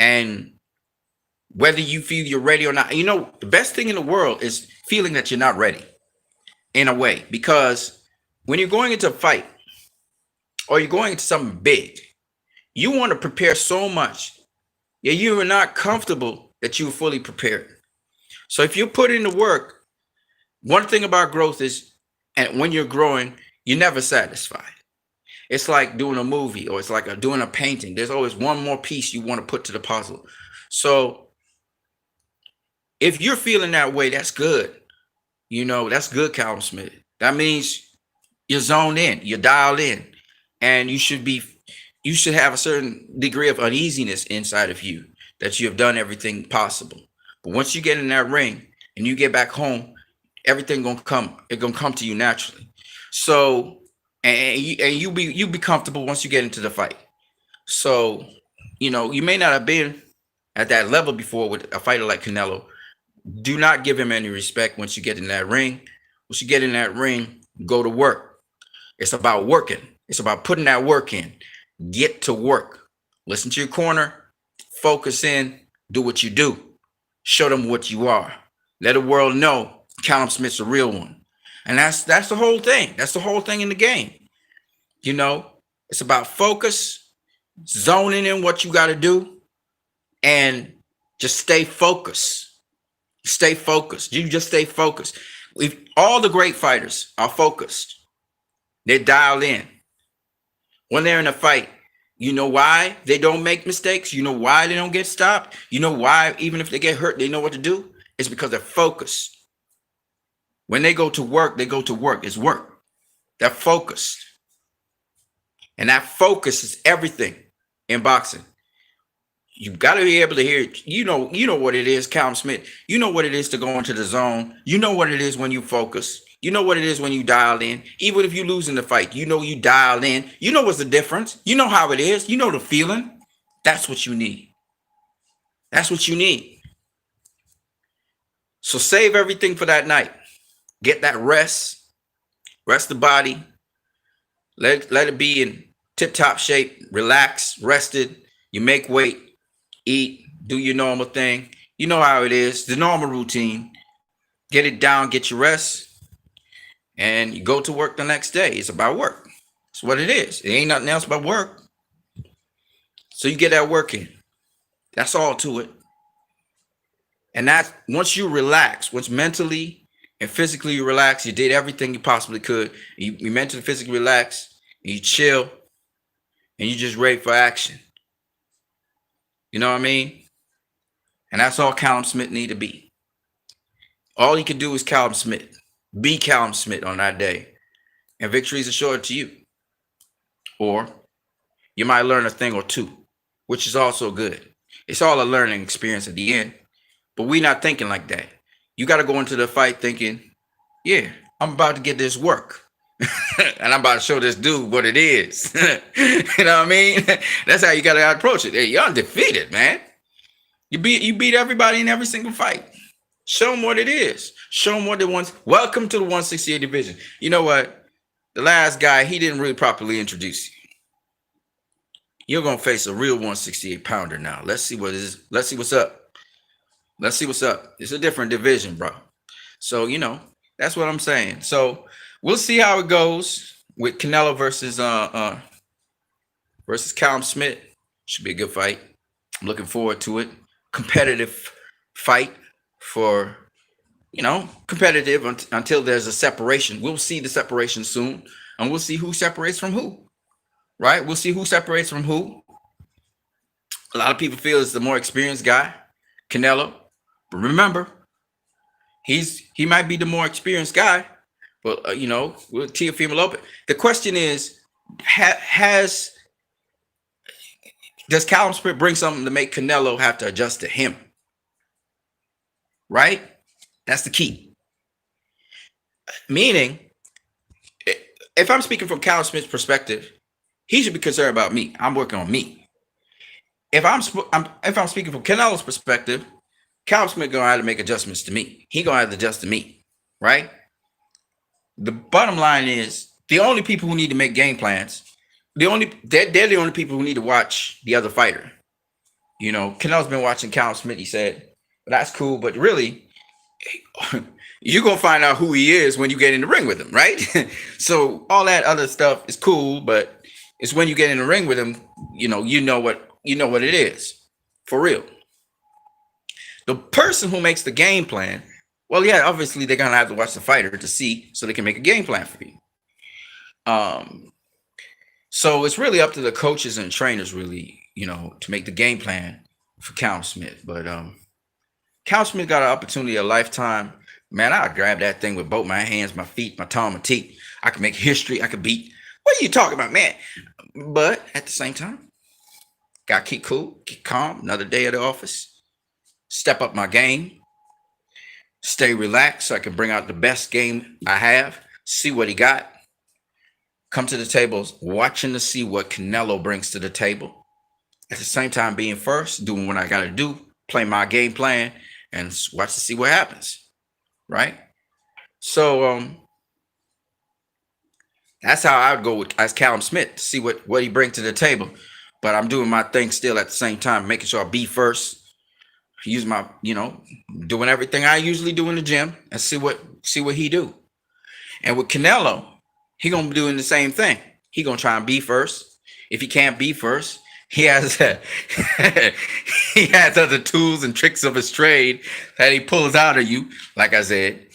and whether you feel you're ready or not, the best thing in the world is feeling that you're not ready, in a way, because when you're going into a fight or you're going into something big, you want to prepare so much. Yeah, you are not comfortable that you're fully prepared. So if you put in the work, one thing about growth is, and when you're growing, you're never satisfied. It's like doing a movie, or it's like doing a painting. There's always one more piece you want to put to the puzzle. So if you're feeling that way, that's good. That's good, Callum Smith. That means you're zoned in, you're dialed in, and you should have a certain degree of uneasiness inside of you that you have done everything possible. But once you get in that ring and you get back home, everything gonna come. It's gonna come to you naturally. So, and you be comfortable once you get into the fight. So, you may not have been at that level before with a fighter like Canelo. Do not give him any respect once you get in that ring. Once you get in that ring, go to work. It's about working. It's about putting that work in. Get to work. Listen to your corner. Focus in. Do what you do. Show them what you are. Let the world know Callum Smith's a real one. And that's the whole thing. That's the whole thing in the game. It's about focus, zoning in what you got to do, and just stay focused. Stay focused. You just stay focused. All the great fighters are focused. They're dialed in. When they're in a fight, you know why they don't make mistakes? You know why they don't get stopped? You know why, even if they get hurt, they know what to do? It's because they're focused. When they go to work, they go to work. It's work. They're focused. And that focus is everything in boxing. You've got to be able to hear it. You know what it is, Callum Smith. You know what it is to go into the zone. You know what it is when you focus. You know what it is when you dial in. Even if you lose in the fight, you dial in. You know what's the difference. You know how it is. You know the feeling. That's what you need. That's what you need. So save everything for that night. Get that rest. Rest the body. Let it be in tip-top shape. Relax, rested. You make weight, eat, do your normal thing. You know how it is. The normal routine. Get it down, get your rest, and you go to work the next day. It's about work. It's what it is. It ain't nothing else but work. So you get that work in. That's all to it. And that once you relax, once mentally and physically you relax, you did everything you possibly could. You mentally, physically relax, and you chill, and you just ready for action. You know what I mean? And that's all Callum Smith need to be. All he can do is Callum Smith. Be Callum Smith on that day. And victory is assured to you. Or you might learn a thing or two, which is also good. It's all a learning experience at the end. But we not thinking like that. You got to go into the fight thinking, yeah, I'm about to get this work. And I'm about to show this dude what it is. You know what I mean? That's how you got to approach it. Hey, you're undefeated, man. You beat everybody in every single fight. Show them what it is. Show them what they want. Welcome to the 168 division. You know what? The last guy, he didn't really properly introduce you. You're going to face a real 168 pounder now. Let's see what it is. Let's see what's up. Let's see what's up. It's a different division, bro. So, that's what I'm saying. So we'll see how it goes with Canelo versus Callum Smith. Should be a good fight. I'm looking forward to it. Competitive fight for, competitive until there's a separation. We'll see the separation soon, and we'll see who separates from who. Right? We'll see who separates from who. A lot of people feel it's the more experienced guy, Canelo. But remember, he might be the more experienced guy. But with Teofimo Lopez. The question is, does Callum Smith bring something to make Canelo have to adjust to him? Right? That's the key. Meaning, if I'm speaking from Callum Smith's perspective, he should be concerned about me. I'm working on me. If I'm speaking from Canelo's perspective, Callum Smith gonna have to make adjustments to me. He gonna have to adjust to me, right? The bottom line is the only people who need to make game plans. They're the only people who need to watch the other fighter. Canelo's been watching Callum Smith. He said, "That's cool, but really, you're gonna find out who he is when you get in the ring with him, right?" So all that other stuff is cool, but it's when you get in the ring with him, you know what it is for real. The person who makes the game plan, well, yeah, obviously they're gonna have to watch the fighter to see so they can make a game plan for you. So it's really up to the coaches and trainers, really, to make the game plan for Callum Smith. But Callum Smith got an opportunity, a lifetime. Man, I'll grab that thing with both my hands, my feet, my tongue, my teeth. I can make history. I can beat. What are you talking about, man? But at the same time, gotta keep cool, keep calm. Another day at the office. Step up my game. Stay relaxed so I can bring out the best game I have. See what he got. Come to the tables, watching to see what Canelo brings to the table. At the same time, being first, doing what I gotta do, play my game plan, and watch to see what happens. Right? So that's how I would go as Callum Smith to see what he brings to the table. But I'm doing my thing still at the same time, making sure I be first. Use my, doing everything I usually do in the gym and see what he do. And with Canelo, he gonna be doing the same thing. He gonna try and be first. If he can't be first, he has he has other tools and tricks of his trade that he pulls out of you. Like I said.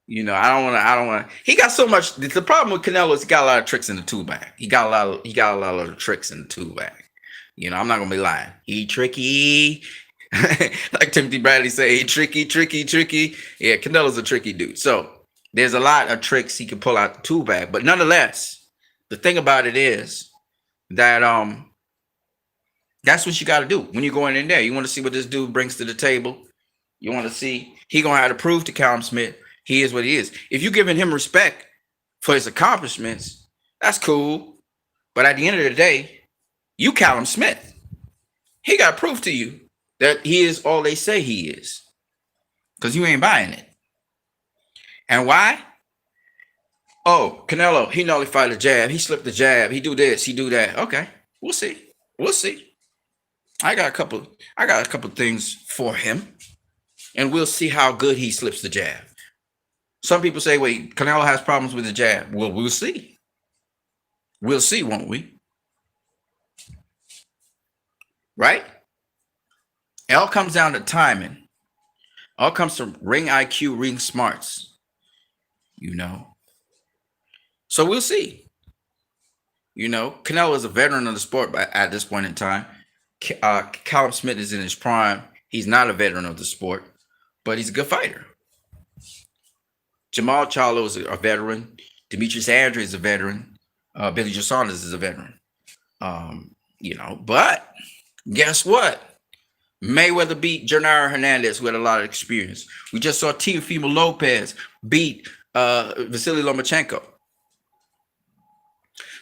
I don't want to. He got so much. The problem with Canelo is he got a lot of tricks in the tool bag. He got a lot of tricks in the tool bag. I'm not gonna be lying. He tricky, like Timothy Bradley say. He tricky. Yeah, Canelo's a tricky dude. So there's a lot of tricks he can pull out the tool bag. But nonetheless, the thing about it is that that's what you got to do when you're going in there. You want to see what this dude brings to the table. You want to see he gonna have to prove to Callum Smith. He is what he is. If you're giving him respect for his accomplishments, that's cool. But at the end of the day, you Callum Smith. He got to prove to you that he is all they say he is. Because you ain't buying it. And why? Oh, Canelo, he nullified the jab. He slipped the jab. He do this. He do that. Okay, we'll see. We'll see. I got a couple. I got a couple things for him, and we'll see how good he slips the jab. Some people say, "Wait, Canelo has problems with the jab." Well, we'll see. We'll see, won't we? Right? It all comes down to timing. It all comes to ring IQ, ring smarts. You know. So we'll see. You know, Canelo is a veteran of the sport at this point in time. Callum Smith is in his prime. He's not a veteran of the sport, but he's a good fighter. Jamal Charlo is a veteran. Demetrius Andre is a veteran. Billy Joe Saunders is a veteran. You know, but guess what? Mayweather beat Jernaro Hernandez, who had a lot of experience. We just saw Teofimo Lopez beat Vasily Lomachenko.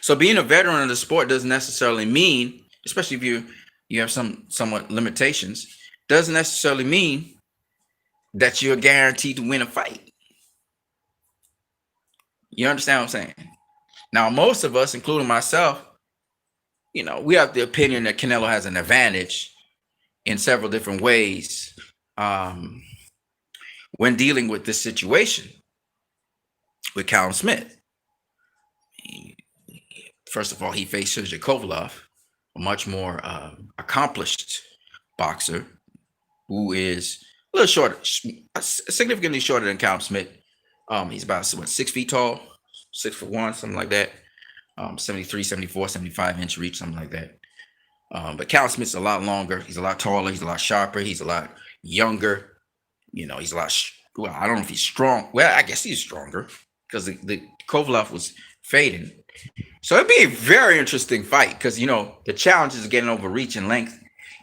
So being a veteran of the sport doesn't necessarily mean, especially if you have somewhat limitations, doesn't necessarily mean that you're guaranteed to win a fight. You understand what I'm saying? Now, most of us, including myself, you know, we have the opinion that Canelo has an advantage in several different ways when dealing with this situation with Callum Smith. First of all, he faced Sergey Kovalev, a much more accomplished boxer who is a little shorter, significantly shorter than Callum Smith. He's about 6 feet tall, 6'1", something like that. 73, 74, 75-inch reach, something like that. But Callum Smith's a lot longer. He's a lot taller. He's a lot sharper. He's a lot younger. You know, he's a lot. Well, I don't know if he's strong. Well, I guess he's stronger because the Kovalev was fading. So it'd be a very interesting fight because, you know, the challenge is getting over reach and length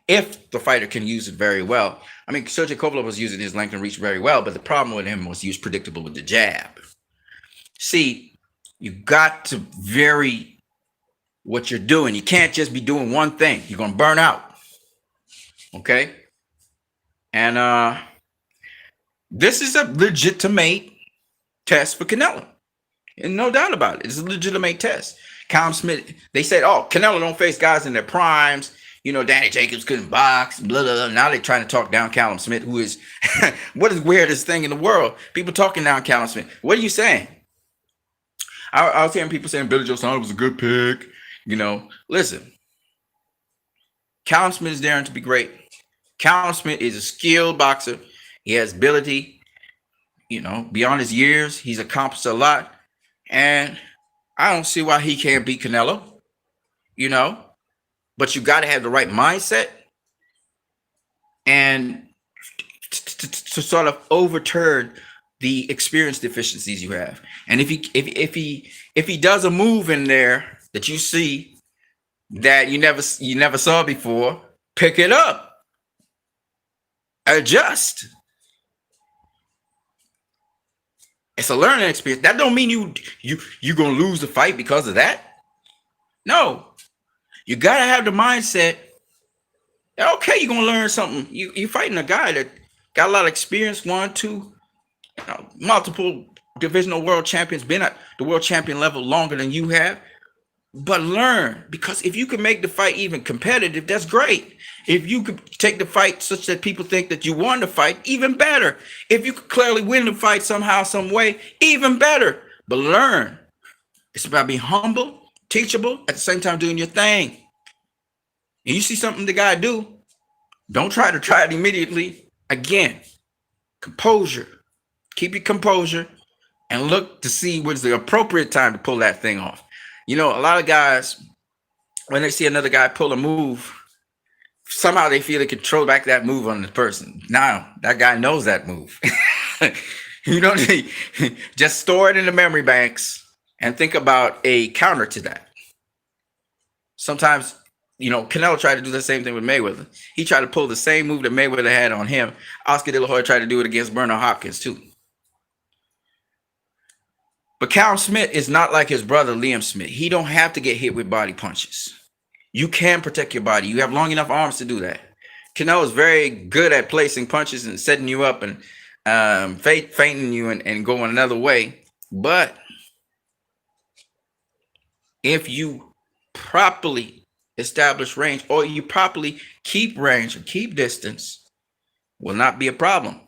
if the fighter can use it very well. I mean, Sergey Kovalev was using his length and reach very well, but the problem with him was he was predictable with the jab. See, you got to vary what you're doing. You can't just be doing one thing. You're going to burn out. Okay? And this is a legitimate test for Canelo. And no doubt about it. It's a legitimate test. Callum Smith, they said, oh, Canelo don't face guys in their primes. You know, Danny Jacobs couldn't box, blah, blah, blah. Now they're trying to talk down Callum Smith, who is, what is the weirdest thing in the world? People talking down Callum Smith. What are you saying? I was hearing people saying Billy Joe Saunders was a good pick. You know, listen. Callum Smith is daring to be great. Callum Smith is a skilled boxer. He has ability, you know, beyond his years. He's accomplished a lot. And I don't see why he can't beat Canelo, you know. But you got to have the right mindset and to sort of overturn the experience deficiencies you have. And if he does a move in there that you see that you never saw before, pick it up, adjust. It's a learning experience. That don't mean you gonna lose the fight because of that. No, you gotta have the mindset. Okay, you're gonna learn something. You fighting a guy that got a lot of experience, 1, 2, you know, multiple divisional world champions, been at the world champion level longer than you have. But learn, because if you can make the fight even competitive, that's great. If you could take the fight such that people think that you won the fight, even better. If you could clearly win the fight somehow, some way, even better. But learn. It's about being humble, teachable, at the same time doing your thing. And you see something the guy do, don't try it immediately. Again, composure. Keep your composure and look to see what's the appropriate time to pull that thing off. You know, a lot of guys, when they see another guy pull a move, somehow they feel they can throw back that move on the person. Now, that guy knows that move. You don't need, just store it in the memory banks and think about a counter to that. Sometimes, you know, Canelo tried to do the same thing with Mayweather. He tried to pull the same move that Mayweather had on him. Oscar De La Hoya tried to do it against Bernard Hopkins, too. But Callum Smith is not like his brother, Liam Smith. He don't have to get hit with body punches. You can protect your body. You have long enough arms to do that. Canelo is very good at placing punches and setting you up and feinting you and going another way. But if you properly establish range, or you properly keep range or keep distance, will not be a problem.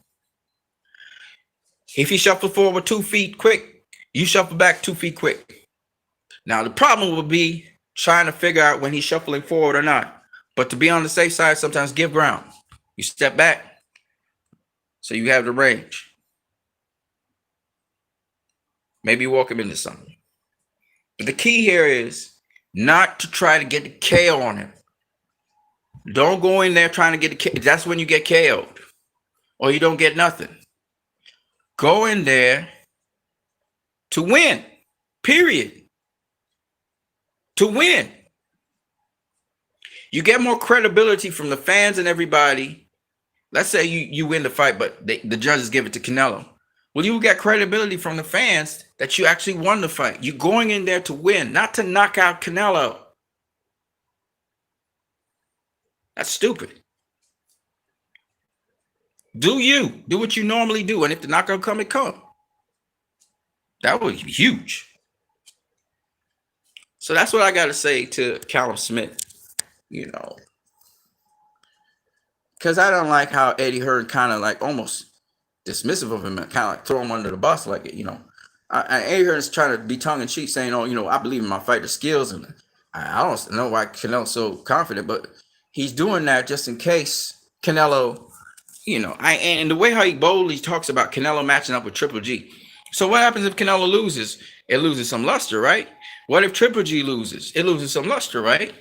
If he shuffles forward 2 feet quick, you shuffle back 2 feet quick. Now the problem will be trying to figure out when he's shuffling forward or not. But to be on the safe side, sometimes give ground. You step back so you have the range. Maybe walk him into something. But the key here is not to try to get the KO on him. Don't go in there trying to get the KO. That's when you get KO'd. Or you don't get nothing. Go in there to win. Period. To win. You get more credibility from the fans and everybody. Let's say you win the fight, but the judges give it to Canelo. Well, you get credibility from the fans that you actually won the fight. You're going in there to win, not to knock out Canelo. That's stupid. Do what you normally do, and if the knockout come, it come. That would be huge. So that's what I got to say to Callum Smith. You know, because I don't like how Eddie Hearn kind of like almost dismissive of him and kind of like throw him under the bus, like it. Eddie Hearn is trying to be tongue in cheek, saying, "Oh, I believe in my fighter skills," and I don't know why Canelo's so confident, but he's doing that just in case Canelo. And the way how he boldly talks about Canelo matching up with Triple G. So what happens if Canelo loses? It loses some luster, right? What if Triple G loses? It loses some luster, right?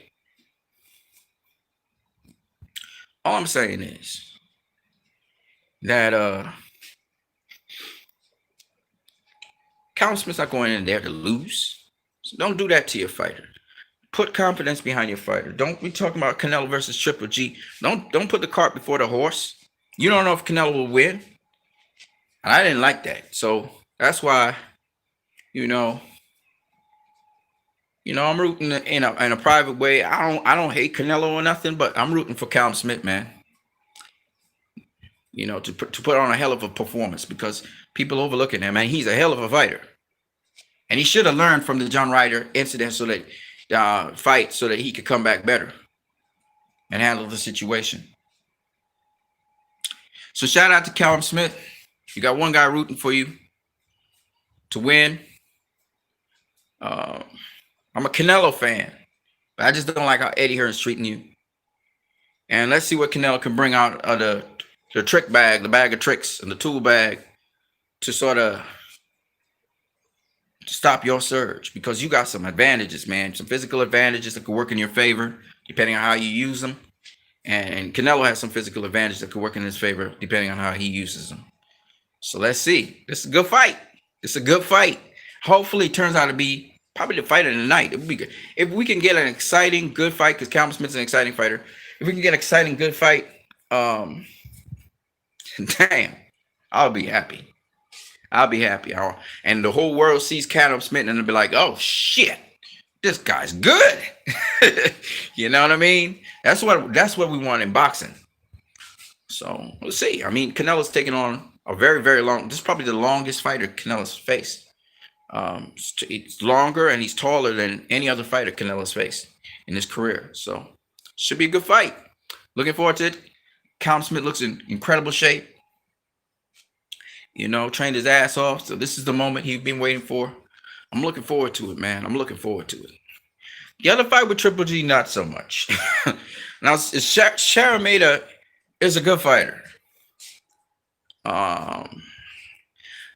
All I'm saying is that Callum Smith's not going in there to lose. So don't do that to your fighter. Put confidence behind your fighter. Don't be talking about Canelo versus Triple G. Don't put the cart before the horse. You don't know if Canelo will win. And I didn't like that. So that's why, I'm rooting in a private way. I don't hate Canelo or nothing, but I'm rooting for Callum Smith, man. To put on a hell of a performance, because people overlooking him, man. He's a hell of a fighter, and he should have learned from the John Ryder incident so that fight so that he could come back better and handle the situation. So shout out to Callum Smith. You got one guy rooting for you to win. I'm a Canelo fan, but I just don't like how Eddie Hearn's treating you. And let's see what Canelo can bring out of the trick bag, the bag of tricks, and the tool bag to sort of stop your surge, because you got some advantages, man. Some physical advantages that could work in your favor, depending on how you use them. And Canelo has some physical advantages that could work in his favor, depending on how he uses them. So let's see. This is a good fight. It's a good fight. Hopefully it turns out to be probably the fight of the night. It would be good. If we can get an exciting, good fight, because Callum Smith's an exciting fighter. If we can get an exciting, good fight, damn, I'll be happy. And the whole world sees Callum Smith and they'll be like, oh shit, this guy's good. You know what I mean? That's what we want in boxing. So we'll see. I mean, Canelo's taking on a very, very long. This is probably the longest fighter Canelo's faced. It's longer and he's taller than any other fighter Canelo's faced in his career. So should be a good fight. Looking forward to it. Callum Smith looks in incredible shape. Trained his ass off. So this is the moment he's been waiting for. I'm looking forward to it, man. I'm looking forward to it. The other fight with Triple G, not so much. Now, Sharameda is a good fighter.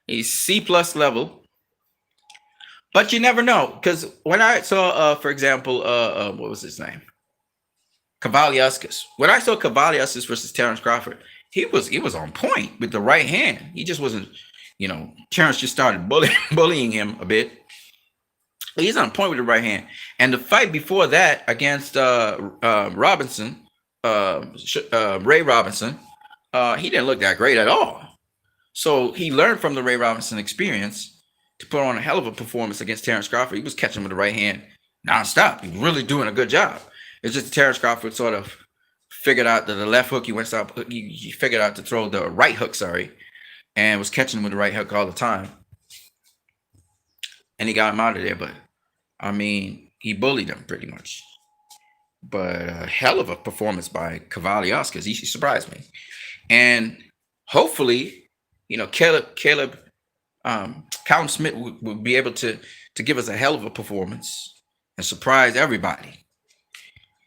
He's C+ level. But you never know. Because when I saw, for example, what was his name? Kavaliauskas. When I saw Kavaliauskas versus Terence Crawford, he was on point with the right hand. He just wasn't, Terence just started bullying him a bit. He's on point with the right hand. And the fight before that against Robinson, Ray Robinson, he didn't look that great at all. So he learned from the Ray Robinson experience to put on a hell of a performance against Terence Crawford. He was catching with the right hand nonstop. He was really doing a good job. It's just Terence Crawford sort of figured out that the left hook, he figured out to throw the right hook, and was catching him with the right hook all the time. And he got him out of there. But I mean, He bullied him pretty much. But a hell of a performance by Cavalios, he surprised me. And hopefully, Callum Smith will be able to give us a hell of a performance and surprise everybody.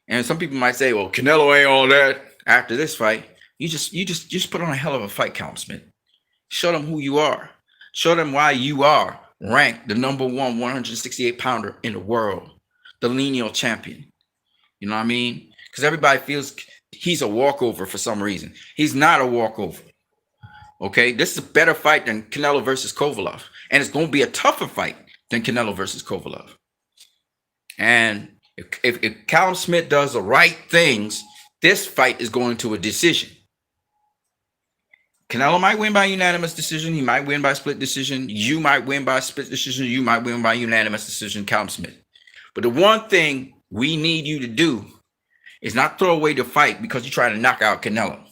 And some people might say, "Well, Canelo ain't all that." After this fight, you just put on a hell of a fight, Callum Smith. Show them who you are. Show them why you are ranked the number one 168 pounder in the world, the lineal champion. You know what I mean? Because everybody feels he's a walkover for some reason. He's not a walkover. Okay, this is a better fight than Canelo versus Kovalev, and it's going to be a tougher fight than Canelo versus Kovalev. And if Callum Smith does the right things, this fight is going to a decision. Canelo might win by unanimous decision. He might win by split decision. You might win by split decision. You might win by unanimous decision, Callum Smith. But the one thing we need you to do is not throw away the fight because you're trying to knock out Canelo.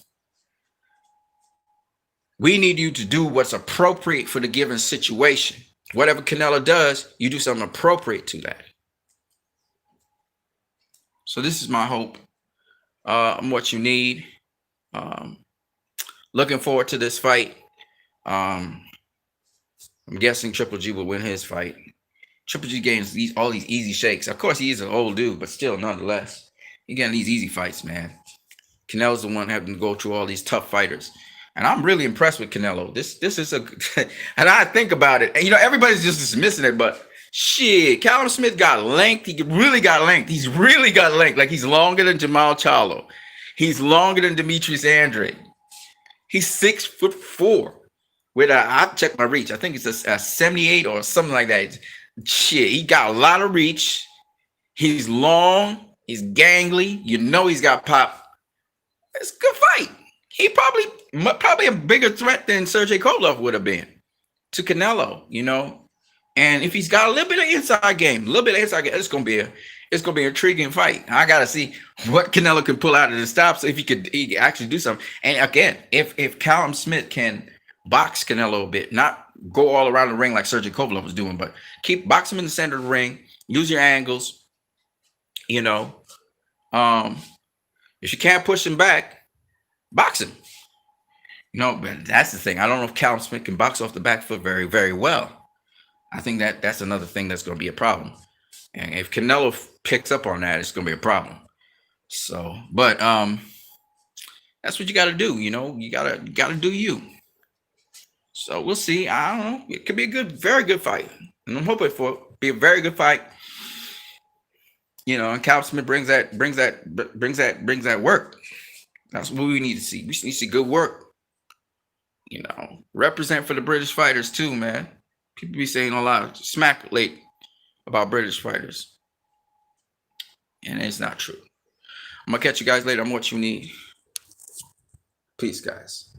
We need you to do what's appropriate for the given situation. Whatever Canelo does, you do something appropriate to that. So this is my hope. What you need. Looking forward to this fight. I'm guessing Triple G will win his fight. Triple G gains all these easy shakes. Of course, he is an old dude, but still, nonetheless, he getting these easy fights, man. Canelo's the one having to go through all these tough fighters. And I'm really impressed with Canelo. This is a, and I think about it, and everybody's just dismissing it, but shit, Callum Smith got length. He really got length. He's really got length. Like, he's longer than Jamal Charlo. He's longer than Demetrius Andrade. He's 6'4". With I checked my reach. I think it's a 78 or something like that. Shit, he got a lot of reach. He's long. He's gangly. He's got pop. It's a good fight. He probably a bigger threat than Sergey Kovalev would have been to Canelo. And if he's got a little bit of inside game, it's gonna be an intriguing fight. I gotta see what Canelo can pull out of the stops if he could actually do something. And again, if Callum Smith can box Canelo a bit, not go all around the ring like Sergey Kovalev was doing, but box him in the center of the ring, use your angles. If you can't push him back, box him. But that's the thing. I don't know if Callum Smith can box off the back foot very, very well. I think that's another thing that's going to be a problem. And if Canelo picks up on that, it's going to be a problem. So, but that's what you got to do. You got to do you. So we'll see. I don't know. It could be a very good fight, and I'm hoping for it to be a very good fight. And Callum Smith brings that work. That's what we need to see. We need to see good work. Represent for the British fighters too, man. People be saying a lot of smack late about British fighters, and it's not true. I'm gonna catch you guys later on What You Need. Peace, guys.